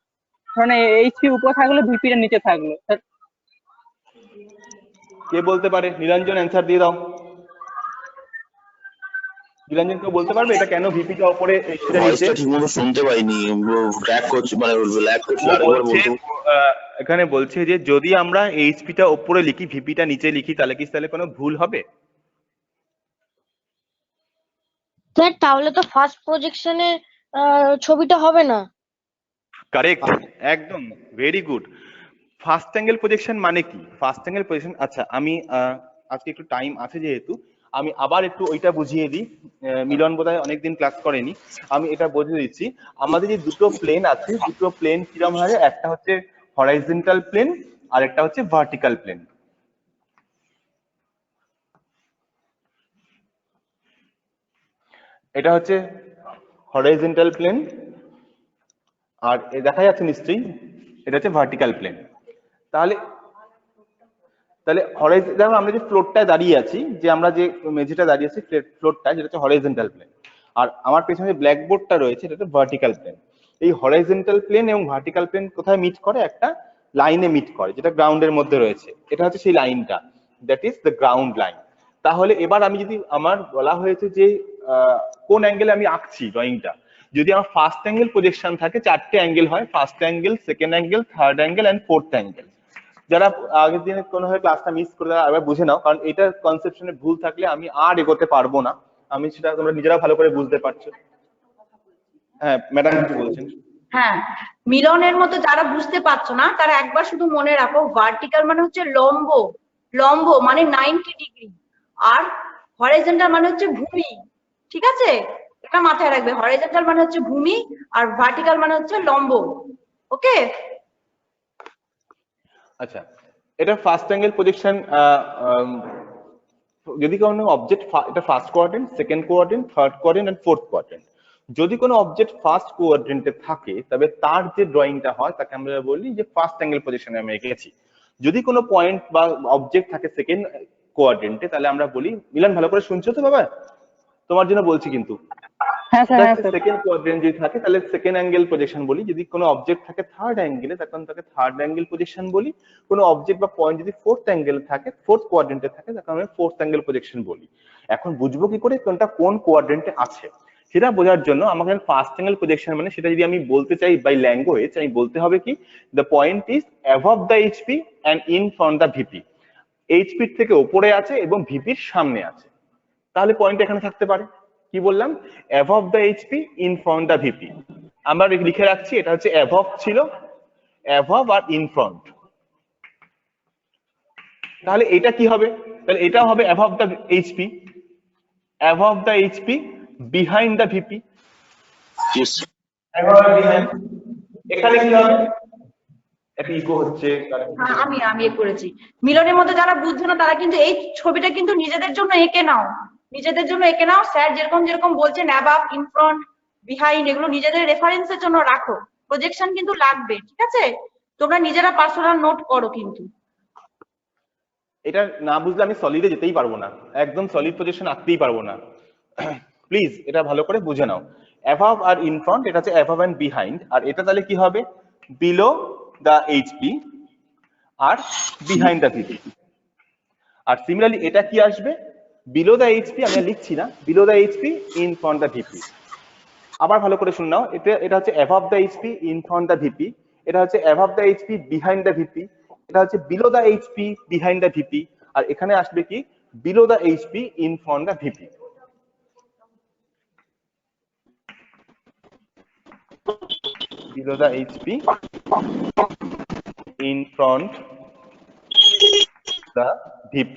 কারণ এইচপি উপরে থাকলো ভিপিটা নিচে থাকলো স্যার। কে বলতে পারে? নিরঞ্জন অ্যান্সার দিয়ে দাও। নিরঞ্জন কেউ বলতে পারবে এটা কেন ভিপিটা উপরে এইচপিটা নিচে? ভয়েসটা ঠিকমতো শুনতে পাইনি, ক্র্যাক করছে, মানে ল্যাগ করছে, ও আরেকবার বলছে, বলতে। এখানে বলছে যে যদি আমরা এইচপিটা উপরে লিখি ভিপিটা নিচে লিখি তাহলে কি তাহলে কোনো ভুল হবে? স্যার তাহলে তো ফার্স্ট প্রজেকশনে ছবিটা হবে না। কারেক্ট, একদম very good. First angle projection মানে কি? ফার্স্ট অ্যাঙ্গেল প্রজেকশন, আচ্ছা আমি আজকে একটু টাইম আছে যেহেতু আমি আবার একটু ওইটা বুঝিয়ে দিই। মিলন বোধহয় অনেকদিন ক্লাস করেনি, আমি এটা বুঝিয়ে দিচ্ছি। আমাদের যে দুটো প্লেন আছে, দুটো প্লেন কিরকম হয়, একটা হচ্ছে হরাইজন্টাল প্লেন আর একটা হচ্ছে ভার্টিক্যাল প্লেন। এটা হচ্ছে হরাইজন্টাল প্লেন, আর দেখা যাচ্ছে নিশ্চয়ই এটা হচ্ছে ভার্টিক্যাল প্লেন। তাহলে তাহলে দেখো আমরা যে ফ্লোরটায় দাঁড়িয়ে আছি, যে আমরা যে মেঝেটা দাঁড়িয়ে আছি ফ্লোরটা, যেটা হচ্ছে হরাইজন্টাল প্লেন, আর আমার পেছনে যে ব্ল্যাকবোর্ডটা রয়েছে এটা হচ্ছে ভার্টিক্যাল প্লেন। এই হরাইজন্টাল প্লেন এবং ভার্টিক্যাল প্লেন কোথায় মিট করে? একটা লাইনে মিট করে, যেটা গ্রাউন্ডের মধ্যে রয়েছে। এটা হচ্ছে সেই লাইনটা, that is the ground line. তাহলে এবার আমি যদি, আমার বলা হয়েছে যে কোন অ্যাঙ্গেলে আমি আঁকছি ড্রয়িংটা, যদি আমার ফার্স্ট অ্যাঙ্গেল প্রজেকশন থাকে, চারটে অ্যাঙ্গেল হয়, first angle, second angle, third angle and fourth angle. যারা আগের দিনে কোনোভাবে ক্লাসটা মিস করে তারা আবার বুঝে নাও, কারণ এটা কনসেপশনে ভুল থাকলে আমি আর এগোতে পারবো না। আমি সেটা তোমরা নিজেরা ভালো করে বুঝতে পারছো। হ্যাঁ ম্যাডাম কিছু বলছেন। হ্যাঁ, মিলনের মতো যারা বুঝতে পারছো না তারা একবার শুধু মনে রাখো, ভার্টিক্যাল মানে হচ্ছে লম্ব, লম্ব মানে 90 ডিগ্রি, আর হরাইজন্টাল মানে হচ্ছে ভূমি। ঠিক আছে? এটা মাথায় রাখবে, হরাইজন্টাল মানে হচ্ছে ভূমি আর ভার্টিক্যাল মানে হচ্ছে লম্ব। ওকে, আচ্ছা, এটা ফার্স্ট অ্যাঙ্গেল প্রজেকশন। যদি কোনো অবজেক্ট, এটা first quadrant, second quadrant, third quadrant and fourth quadrant. যদি কোনো অবজেক্ট ফার্স্ট কোয়াড্রেন্টে থাকে তবে তার যে ড্রয়িংটা হয় তাকে আমরা বলি যে ফার্স্ট অ্যাঙ্গেল পজিশনে আমি এঁকেছি। যদি কোনো পয়েন্ট বা অবজেক্ট থাকে সেকেন্ড কোয়াড্রেন্টে তাহলে আমরা বলি, মিলন ভালো করে শুনছো তো বাবা? তোমার জন্য বলছি কিন্তু। হ্যাঁ স্যার, হ্যাঁ স্যার। সেকেন্ড কোয়াড্রেন্ট যদি থাকে তাহলে সেকেন্ড অ্যাঙ্গেল পজিশন বলি। যদি কোনো অবজেক্ট থাকে থার্ড অ্যাঙ্গেলে তখন তাকে থার্ড অ্যাঙ্গেল পজিশন বলি। কোনো অবজেক্ট বা পয়েন্ট যদি ফোর্থ অ্যাঙ্গেলে থাকে, ফোর্থ কোয়াড্রেন্টে থাকে, তখন আমি ফোর্থ অ্যাঙ্গেল পজিশন বলি। এখন বুঝবো কি করে কোনটা কোন কোয়াড্রেন্টে আছে সেটা বোঝার জন্য আমাকে ফার্স্ট অ্যাঙ্গেল প্রজেকশন মানে সেটা যদি আমি বলতে চাই বাই ল্যাঙ্গুয়েজ, আমি বলতে হবে কি, the point is above the HP and in front the VP. HP থেকে উপরে আছে এবং ভিপির সামনে আছে, তাহলে পয়েন্ট এখানে থাকতে পারে। কি বললাম? Above the HP in front the VP. আমরা লিখে রাখছি, এটা হচ্ছে অ্যাবভ ছিল, অ্যাবভ আর ইন ফ্রন্ট। তাহলে এটা কি হবে? তাহলে এটা হবে above the HP, above the HP behind the VP. এখানে কি হবে? একটা ইকো হচ্ছে। আমি করেছি। মিলনের মধ্যে যারা বুঝছো না তারা কিন্তু এই ছবিটা কিন্তু নিজেদের জন্য এঁকে নাও, নিজেদের জন্য এঁকে নাও। স্যার যেরকম যেরকম বলছেন অ্যাবাভ, ইন ফ্রন্ট, বিহাইন্ড, এগুলো নিজেদের রেফারেন্সের জন্য রাখো। প্রজেকশন কিন্তু লাগবে, ঠিক আছে? তোমরা নিজেরা পার্সোনাল নোট করো কিন্তু। এটা না বুঝলে আমি সলিডে যেতেই পারবো না, একদম সলিড পজিশন আঁকতেই পারবো না। প্লিজ এটা ভালো করে বুঝে নাও। অ্যাবভ আর ইন ফ্রন্ট এটা হচ্ছে অ্যাবভ এন্ড বিহাইন্ড, আর এটা তাহলে কি হবে? বিলো দ্য এইচপি আর বিহাইন্ড দ্য ভিপি। আর সিমিলারলি এটা কি আসবে? বিলো দ্য এইচপি, আমি লিখছি না, below the HP in front the VP. আবার ভালো করে শুনে নাও, এটা হচ্ছে above the HP in front the VP, এটা হচ্ছে above the HP behind the VP, এটা হচ্ছে below the HP behind the VP, আর এখানে আসবে কি? Below the HP in front the VP. below the HP in front the VP।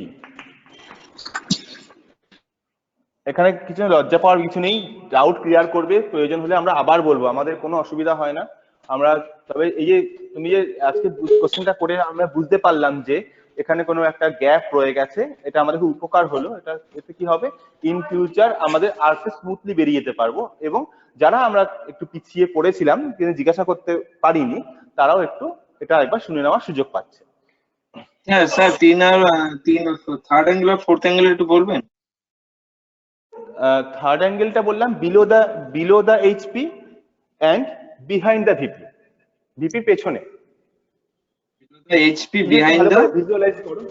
এখানে কিছু লজ্জা পাওয়ার কিছু নেই, ডাউট ক্লিয়ার করবে, প্রয়োজন হলে আমরা আবার বলবো, আমাদের কোনো অসুবিধা হয় না। আমরা তবে এই যে তুমি যে আজকে কোশ্চেনটা করে আমরা বুঝতে পারলাম যে এখানে কোনো একটা গ্যাপ রয়ে গেছে, এটা আমাদের খুব উপকার হলো। এতে কি হবে? ইন ফিউচার আমাদের আর স্মুথলি বেরিয়ে যেতে পারবো, এবং যারা আমরা একটু পিছিয়ে পড়েছিলাম কিন্তু জিজ্ঞাসা করতে পারিনি তারাও একটু এটা একবার শুনে নেওয়ার সুযোগ পাচ্ছে। হ্যাঁ স্যার, তিন থার্ড অ্যাঙ্গেল আর ফোর্থ অ্যাঙ্গেল একটু বলবেন? থার্ড অ্যাঙ্গেলটা বললাম below the HP and behind the VP, VP পেছনে। এইচপি বিহাইন্ড দ্য, ভিজুয়ালাইজ করো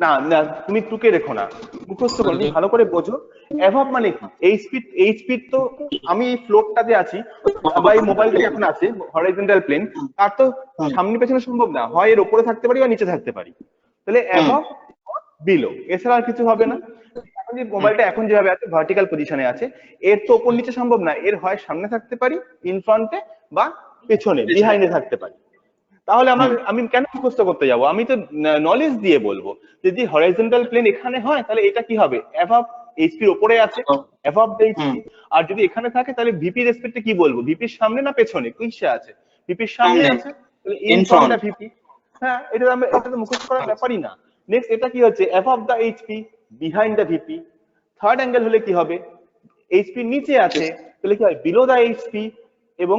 না, না তুমি টুকে রেখো না, মুখস্থ করো, ভালো করে বোঝো। অ্যাবভ মানে কি? এইচপি তো আমি এই ফ্লোরটাতে আছি বা এই মোবাইলটা এখন আছে হরাইজন্টাল প্লেন, তার তো সামনে পেছনে সম্ভব না, হয় এর উপরে থাকতে পারি বা নিচে থাকতে পারি। তাহলে অ্যাবভ বিলো, এছাড়া আর কিছু হবে না। এখন যে মোবাইলটা এখন যেভাবে আছে ভার্টিক্যাল পজিশনে আছে, এর তো উপর নিচে সম্ভব না, এর হয় সামনে থাকতে পারি ইন ফ্রন্টে বা পেছনে বিহাইন্ডে থাকতে পারি। তাহলে আমি কেন মুখস্থ করতে যাব? আমি তো নলেজ দিয়ে বলবো। যদি হরাইজন্টাল প্লেন এখানে হয় তাহলে এটা কি হবে? অ্যাবভ এইচপির উপরে আছে, অ্যাবভ দ্য এইচপি। আর যদি এখানে থাকে তাহলে ভিপি রেসপেক্টে কি বলবো? ভিপির সামনে না পেছনে? কিসে আছে? ভিপির সামনে আছে, তাহলে ইন ফ্রন্ট দ্য ভিপি। হ্যাঁ, এটা তো মুখস্থ করার ব্যাপারই না। নেক্সট এটা কি হচ্ছে? Above the HP behind the VP. Third angle হলে কি হবে? এইচপি নিচে আছে, তাহলে কি হয়? বিলো দ্য এইচপি এবং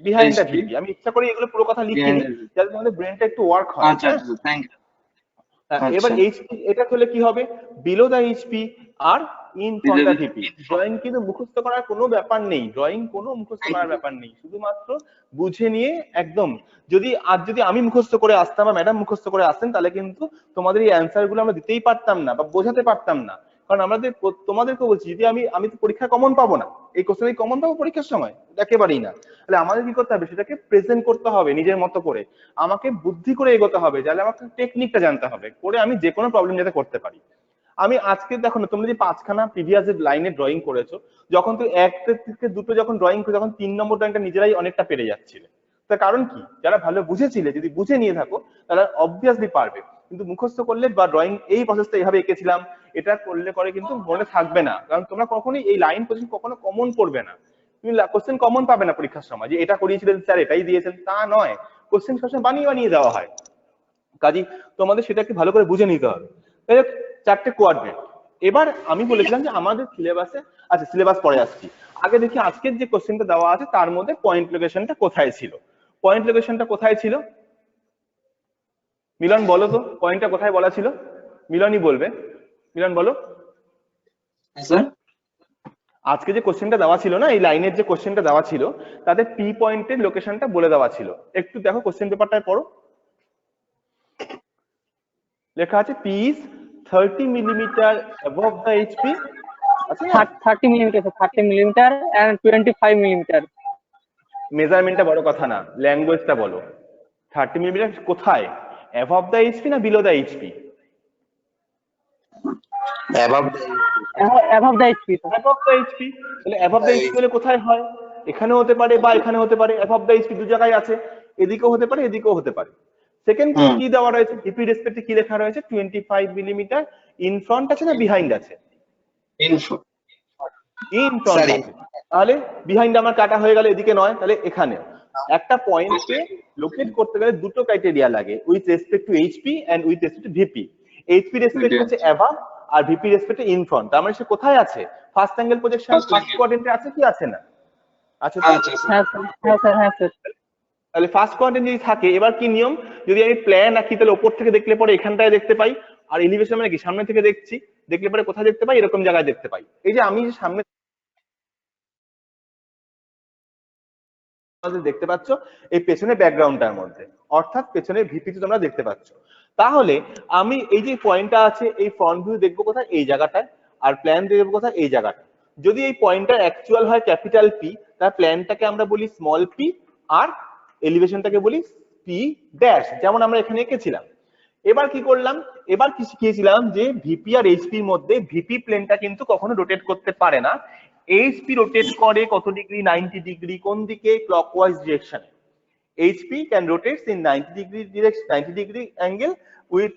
বিহাইন্ড দ্য ভিপি। আমি ইচ্ছা করে এগুলো পুরো কথা লিখিনি যাতে তোমাদের ব্রেনটা একটু ওয়ার্ক হয়। আচ্ছা থ্যাংক ইউ। এবার এইচপি এটা হলে কি হবে? বিলো দ্য এইচপি আর in front the VP. Drawing কিন্তু মুখস্থ করার কোনো ব্যাপার নেই, ড্রয়িং কোনো মুখস্থ করার ব্যাপার নেই, শুধুমাত্র বুঝে নিয়ে একদম। যদি আমি মুখস্থ করে আসতাম বা ম্যাডাম মুখস্থ করে আসতেন তাহলে কিন্তু তোমাদের এই অ্যান্সার গুলো আমরা দিতেই পারতাম না বা বোঝাতে পারতাম না। কারণ তোমাদেরকে বলছি, যদি আমি তো পরীক্ষা কমন পাবো না, এই কোশ্চেনে কমন পাবো পরীক্ষার সময়? একেবারেই না। তাহলে আমাদের কি করতে হবে? সেটাকে প্রেজেন্ট করতে হবে নিজের মতো করে, আমাকে বুদ্ধি করে এগোতে হবে, যাতে আমাকে টেকনিকটা জানতে হবে, করে আমি যে কোনো প্রবলেম যাতে করতে পারি। আমি আজকে দেখো না, তোমরা যে 5খানা প্রিভিয়াস লাইনে ড্রয়িং করেছো, যখন তুই 1 থেকে 2 যখন ড্রয়িং করে তখন 3 নম্বর ড্রয়িংটা নিজেরাই অনেকটা পেরে যাচ্ছিলে। তার কারণ কি? যারা ভালো বুঝেছিলে, যদি বুঝে নিয়ে থাকো তাহলে অবভিয়াসলি পারবে। কিন্তু মুখস্থ করলে বা ড্রয়িং এই প্রসেসটা এইভাবে এঁকেছিলাম, এটা করলে করে কিন্তু মনে থাকবে না, কারণ তোমরা কখনোই এই লাইন পজিশন কখনো কমন পড়বে না, তুমি কোশ্চেন কমন পাবে না পরীক্ষার সময় যে এটা করিয়েছিলেন স্যার এটাই দিয়েছেন, তা নয়, কোশ্চেন সবসময় বানিয়ে বানিয়ে দেওয়া হয়। কাজেই তোমাদের সেটাকে ভালো করে বুঝে নিতে হবে। তাই চারটে কোয়াড্রেন্ট। এবার আমি বলেছিলাম যে আমাদের সিলেবাসে, আচ্ছা সিলেবাস পরে আসছি, আগে দেখি আজকের যে কোশ্চেনটা দেওয়া আছে তার মধ্যে পয়েন্ট লোকেশনটা কোথায় ছিল। পয়েন্ট লোকেশনটা কোথায় ছিল মিলন বলো তো, পয়েন্টটা কোথায় বলা ছিল? মিলনই বলবে, মিলন বলো। স্যার আজকে যে কোশ্চেনটা দেওয়া ছিল না, এই লাইনের যে কোশ্চেনটা দেওয়া ছিল তাতে পি পয়েন্টের লোকেশনটা বলে দেওয়া ছিল, একটু দেখো কোশ্চেন পেপারটায় পড়ো। লেখা আছে P is 30 millimetre above the HP, আচ্ছা 30 মিলিমিটার, 30 মিলিমিটার এন্ড 25 মিলিমিটার। মেজারমেন্টটা বড় কথা না, ল্যাঙ্গুয়েজটা বলো। 30 মিলিমিটার কোথায়, অ্যাবভ দ্য এইচপি না below the HP? Above above the HP. Above the HP, তাহলে অ্যাবভ দ্য এইচপি হলে কোথায় হয়? এখানে হতে পারে বা এখানে হতে পারে, অ্যাবভ দ্য এইচপি দু জায়গায় আছে, এদিকেও হতে পারে এদিকেও হতে পারে। সেকেন্ড কি দেওয়া রয়েছে, ভিপি রেসপেক্টে কি লেখা রয়েছে? 25 মিলিমিটার ইন ফ্রন্ট আছে না বিহাইন্ড আছে? ইন ফ্রন্ট আছে, তাহলে বিহাইন্ড আমার কাটা হয়ে গেল, এদিকে নয়, তাহলে এখানে। একটা পয়েন্টকে লোকেট করতে গেলে দুটো ক্রাইটেরিয়া লাগে, with respect to HP and with respect to VP. HP respect হচ্ছে অ্যাবাভ আর ভিপি রেসপেক্ট ইন ফ্রন্ট। তার মানে সে কোথায় আছে? ফার্স্ট অ্যাঙ্গেল প্রজেকশন কোয়াড্রেন্টে আছে কি আছে না? আছে তো? হ্যাঁ স্যার, হ্যাঁ স্যার। তাহলে ফার্স্ট কোয়াড্রেন্ট যদি থাকে, এবার কি নিয়ম, যদি আমি প্ল্যান আঁকি তাহলে উপর থেকে দেখলে পরে এখানটায় দেখতে পাই, আর এলিভেশন মানে কি সামনে থেকে দেখছি, দেখলে পরে কোথায় দেখতে পাই? এরকম জায়গায় দেখতে পাই। এই যে আমি যে সামনে দেখতে পাচ্ছ এই পেছনে ব্যাকগ্রাউন্ডটার মধ্যে, অর্থাৎ পেছনে ভিপিতে তোমরা দেখতে পাচ্ছ। তাহলে আমি এই যে পয়েন্টটা আছে, এই ফ্রন্ট ভিউ দেখবো কোথায়? এই জায়গাটায়, আর প্ল্যান দেখবো কোথায়? এই জায়গাটায়। যদি এই পয়েন্টটা অ্যাকচুয়াল হয় ক্যাপিটাল পি, তার প্ল্যানটাকে আমরা বলি স্মল পি, আর এলিভেশনটাকে বলি পি ড্যাশ, যেমন আমরা এখানে এঁকেছিলাম। এবার কি করলাম, এবার কি শিখিয়েছিলাম যে ভিপি আর এইচপি এর মধ্যে ভিপি প্লেনটা কিন্তু কখনো রোটেট করতে পারে না, এইচপি রোটেট করে কত ডিগ্রি? 90 ডিগ্রি। কোন দিকে? ক্লকওয়াইজ ডিরেকশনে। HP can rotate in 90 degree direction, 90 degree angle with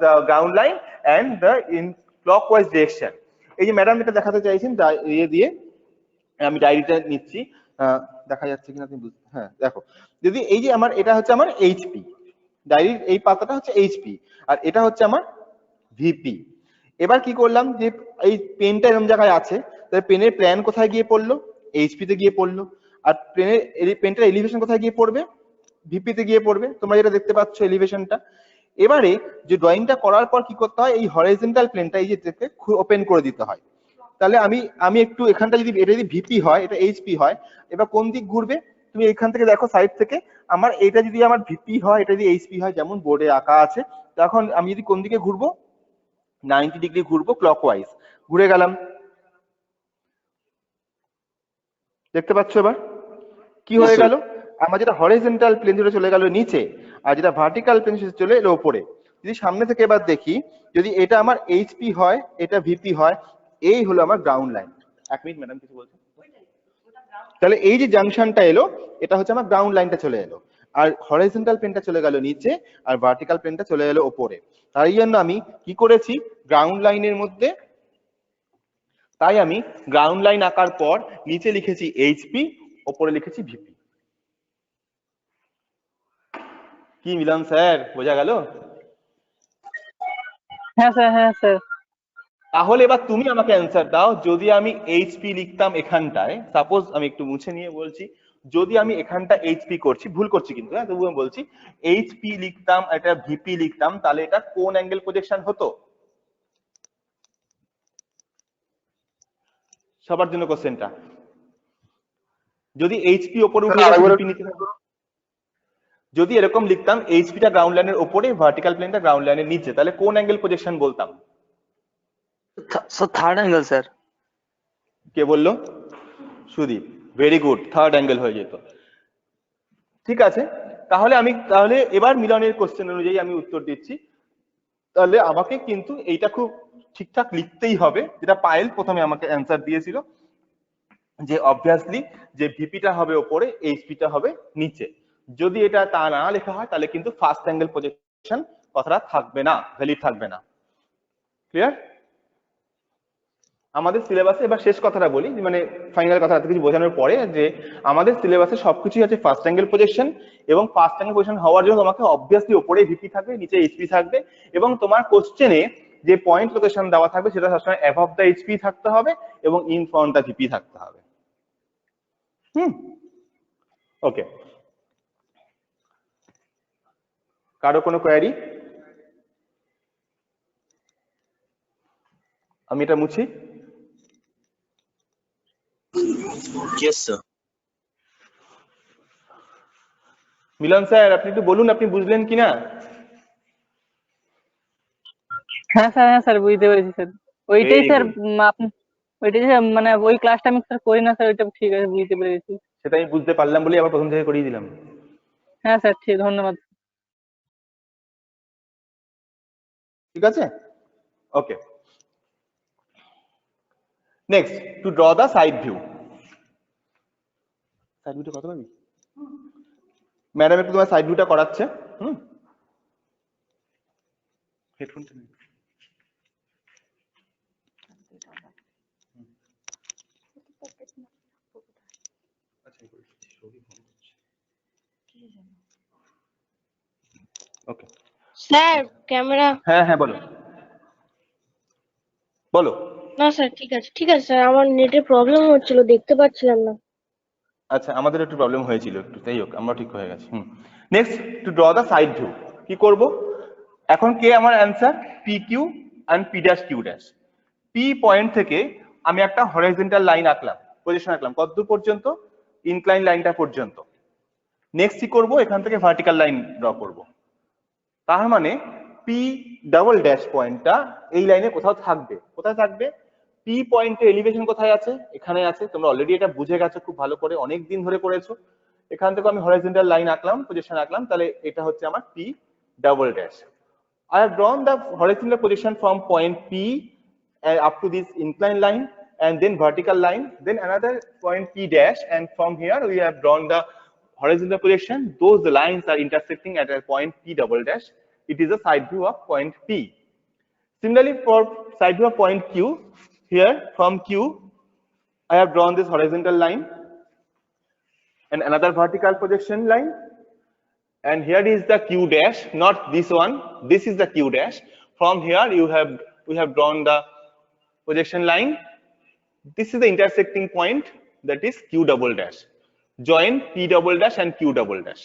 the ground line and the in clockwise direction. এই যে ম্যাডাম এটা দেখাতে চাইছেন ইয়ে দিয়ে, আমি ডায়েরিটা নিচ্ছি, দেখা যাচ্ছে কিনা তুমি হ্যাঁ দেখো, যদি এই যে আমার এটা হচ্ছে আমার এইচপি, ডায়েরির এই পাতাটা হচ্ছে এইচপি, আর এটা হচ্ছে আমার ভিপি। এবার কি করলাম, যে এই পেনটা এরকম জায়গায় আছে, তাহলে পেনের প্ল্যান কোথায় গিয়ে পড়লো? এইচপি তে গিয়ে পড়লো। আর পেনটার এলিভেশন কোথায় গিয়ে পড়বে? ভিপি তে গিয়ে পড়বে। তোমরা যেটা দেখতে পাচ্ছ এলিভেশনটা। এবারে যে ড্রয়িংটা করার পর কি করতে হয়, এই হরাইজন্টাল প্লেনটা এই যে ওপেন করে দিতে হয়। তাহলে আমি একটু এখানটা যদি, এটা যদি ভিপি হয়, এটা এইচপি হয়, এবার কোন দিক ঘুরবে? তুমি এখান থেকে দেখো সাইড থেকে, আমার এটা যদি আমার ভিপি হয়, এটা যদি এইচপি হয়, যেমন বোর্ডে আঁকা আছে, তখন আমি যদি কোন দিকে ঘুরবো? 90 ডিগ্রি ঘুরবো ক্লকওয়াইজ। ঘুরে গেলাম, দেখতে পাচ্ছ এবার কি হয়ে গেল? আমার যেটা হরাইজন্টাল প্লেন সেটা চলে গেল নিচে, আর যেটা ভার্টিক্যাল প্লেন সেটা চলে এলো উপরে। যদি সামনে থেকে এবার দেখি, যদি এটা আমার এইচপি হয়, এটা ভিপি হয়, এই হলো আমার গ্রাউন্ড লাইন। এক মিনিট ম্যাডাম কিছু বলছেন। তাহলে এই যে জাংশনটা এলো, এটা হচ্ছে আমার গ্রাউন্ড লাইনটা চলে এলো, আর হরাইজন্টাল প্লেনটা চলে গেল নিচে, আর ভার্টিক্যাল প্লেনটা চলে এলো উপরে। তাই জন্য আমি কি করেছি, গ্রাউন্ড লাইনের মধ্যে, তাই আমি গ্রাউন্ড লাইন আঁকার পর নিচে লিখেছি এইচপি, উপরে লিখেছি ভিপি। কি মিলন স্যার, বোঝা গেল? হ্যাঁ স্যার, হ্যাঁ স্যার। তাহলে এবার তুমি আমাকে অ্যান্সার দাও, যদি আমি এইচপি লিখতাম এখানটায়, সাপোজ আমি একটু মুছে নিয়ে বলছি, যদি আমি এখানটা এইচপি করছি, ভুল করছি কিন্তু, হ্যাঁ তবুও আমি বলছি, এইচপি লিখতাম, এটা ভিপি লিখতাম, তাহলে এটা কোন অ্যাঙ্গেল প্রজেকশন হতো? সবার জন্য কোশ্চেনটা, যদি এইচপি ওপরে উঠে ভিপি নিচে থাকতো, যদি এরকম লিখতাম এইচপিটা গ্রাউন্ড লাইনের উপরে, ভার্টিক্যাল প্লেনটা গ্রাউন্ড লাইনের নিচে, তাহলে কোন অ্যাঙ্গেল প্রজেকশন বলতাম? Sir third angle sir. কে বললো? Sudip, very good, third angle হয়ে যেত। ঠিক আছে, তাহলে এবার মিলনের কোশ্চেন অনুযায়ী আমি উত্তর দিচ্ছি। তাহলে আমাকে কিন্তু এইটা খুব ঠিকঠাক লিখতেই হবে, যেটা পায়েল প্রথমে আমাকে অ্যান্সার দিয়েছিল, যে অবভিয়াসলি যে ভিপিটা হবে ওপরে, এইচপিটা হবে নিচে। যদি এটা তা না লেখা হয়, তাহলে কিন্তু ফার্স্ট অ্যাঙ্গেল প্রজেকশন কথাটা থাকবে না, ভ্যালিড থাকবে না। ক্লিয়ার? আমাদের সিলেবাসে, এবার শেষ কথাটা বলি, মানে ফাইনাল কথাটা কিছু বোঝানোর পরে, যে আমাদের সিলেবাসে সবকিছুই আছে ফার্স্ট অ্যাঙ্গেল প্রজেকশন, এবং ফার্স্ট অ্যাঙ্গেল প্রজেকশন হওয়ার জন্য তোমাকে অবভিয়াসলি উপরে ভিপি থাকবে, নিচে এইচপি থাকবে, এবং তোমার কোশ্চেনে যে পয়েন্ট লোকেশন দেওয়া থাকবে সেটা সবসময় অ্যাবভ দ্য এইচপি থাকতে হবে এবং ইন ফ্রন্ট দ্য ভিপি থাকতে হবে। ওকে, কারো কোনো কোয়ারি? আমি এটা মুছি। Yes, sir. মিলন স্যার, আপনি একটু বলুন আপনি বুঝলেন কিনা? হ্যাঁ স্যার বুঝতে পেরেছি স্যার। ওইটাই Very স্যার good. ওইটাই স্যার, মানে ওই ক্লাসটা আমি স্যার করি না স্যার, ওইটা ঠিক আছে, বুঝতে পেরেছি। সেটা আমি বুঝতে পারলাম বলে আবার প্রথম থেকে করিয়ে দিলাম। হ্যাঁ স্যার, ঠিক, ধন্যবাদ। ঠিক আছে, okay. Next, to draw the side view. Side ভিউটা কত পাবি? ম্যাডাম একটু তোমার সাইড ভিউটা করাচ্ছে। হেডফোনটা নেই। Okay sir camera. হ্যাঁ হ্যাঁ বলো বলো। না স্যার ঠিক আছে স্যার, আমার নেটের প্রবলেম হচ্ছিল, দেখতে পাচ্ছিলাম না। আচ্ছা, আমাদের একটু প্রবলেম হয়েছিল একটু, তাই হোক আমরা ঠিক হয়ে গেছি। Next, to draw the side view. কি করব এখন? কে আমার answer? P Q and P dash Q dash. পি পয়েন্ট থেকে আমি একটা হরাইজন্টাল লাইন আঁকলাম, পজিশন আঁকলাম কতদূর পর্যন্ত? ইনক্লাইন লাইনটা পর্যন্ত। নেক্সট কি করব? এখান থেকে ভার্টিক্যাল লাইন ড্র করব। তার মানে পি ডাবল ড্যাশ পয়েন্টটা এই লাইনে কোথাও থাকবে। কোথায় থাকবে? পি পয়েন্টের এলিভেশন কোথায় আছে? এখানে আছে। তোমরা অলরেডি এটা বুঝে গেছো খুব ভালো করে, অনেক দিন ধরে করেছো। এখান থেকে আমি হরাইজন্টাল লাইন আঁকলাম, পজিশন আঁকলাম, তাহলে এটা হচ্ছে আমার P double dash. I have drawn the horizontal position from point P up to this inclined line, and then vertical line, then another point P dash, and from here we have drawn the horizontal projection. Those lines are intersecting at a point P double dash. It is a side view of point P. Similarly, for side view of point Q, here from Q, I have drawn this horizontal line and another vertical projection line. And here is the Q dash, not this one. This is the Q dash. From here we have drawn the projection line. This is the intersecting point, that is Q double dash. Join P double dash and Q double dash.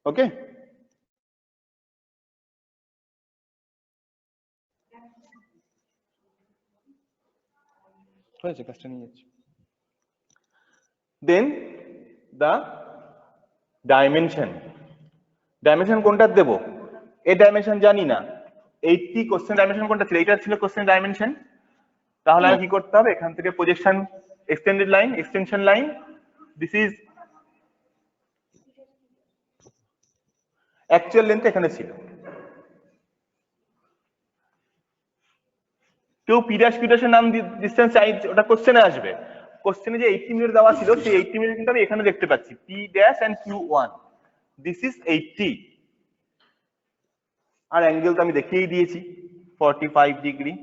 Okay. Then the dimension. Dimension কোনটা দেব? এই ডাইমেনশন জানি না। 80 কোশ্চেন ডাইমেনশন কোনটা ছিল? এটা ছিল কোশ্চেন ডাইমেনশন। তাহলে আমি কি করতে হবে? এখান থেকে projection extended line, extension line, this is actual length এখানে ছিল। কেউ পি ড্যাশ কিউ ড্যাশের নাম ডিসটেন্স চাই, ওটা কোশ্চেনে আসবে। কোশ্চেনে যে 80 মিনিট দেওয়া ছিল সেই 80 মিনিট কিন্তু আমি এখানে দেখতে পাচ্ছি, P dash and Q one, this is 80। আর অ্যাঙ্গেল তো আমি দেখিয়েই দিয়েছি 45 ডিগ্রি।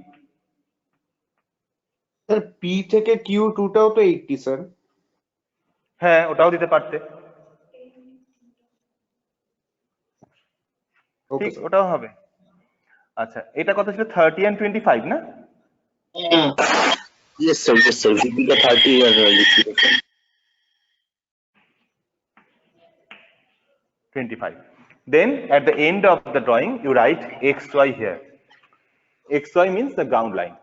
স্যার পি থেকে কিউ টুটাও তো 80 স্যার। হ্যাঁ ওটাও দিতে পারতে, ঠিক ওটাও হবে। আচ্ছা, এটা কত ছিল? 30 and 25 না? Yes, sir. Yes, sir. VP का 30 and 25. Then at the end of the drawing you write xy here. xy means the ground line.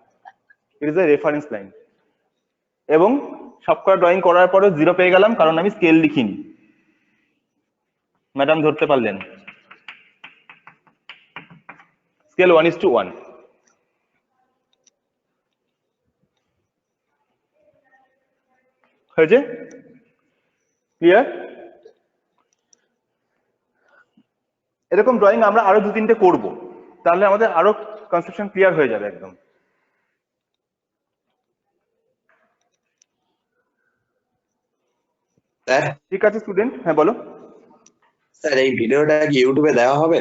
It is a reference line. এবং সবকটা ড্রয়িং করার পরে 0 পেয়ে গেলাম, কারণ আমি স্কেল লিখিনি। ম্যাডাম ধরতে পারলেন? স্কেল 1:1। হয়েছে? ক্লিয়ার? এরকম ড্রয়িং আমরা আরো 2-3টে করব, তাহলে আমাদের আরো কনসেপশন ক্লিয়ার হয়ে যাবে একদম। ঠিক আছে স্টুডেন্ট, হ্যাঁ বলো। স্যার এই ভিডিওটা কি ইউটিউবে দেওয়া হবে?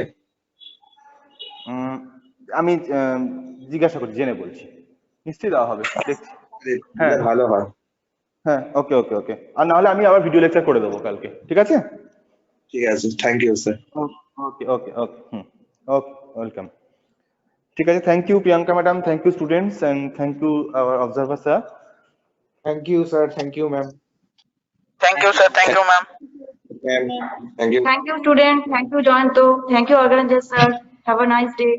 আমি জিজ্ঞাসা করছি, জেনে বলছি। নিশ্চয়ই দেওয়া হবে, দেখছি। হ্যাঁ দিলে ভালো হয়। হ্যাঁ, ওকে ওকে ওকে। আর না হলে আমি আবার ভিডিও লেকচার করে দেবো কালকে, ঠিক আছে? ঠিক আছে, thank you sir. Okay okay okay, okay, welcome. ঠিক আছে, thank you Priyanka madam, thank you students, and thank you our observer sir. Thank you sir, thank you ma'am. Thank you sir, thank you ma'am. Ma'am, thank you. Thank you, student. Thank you, Joyanto. Thank you, organizer, sir. Have a nice day.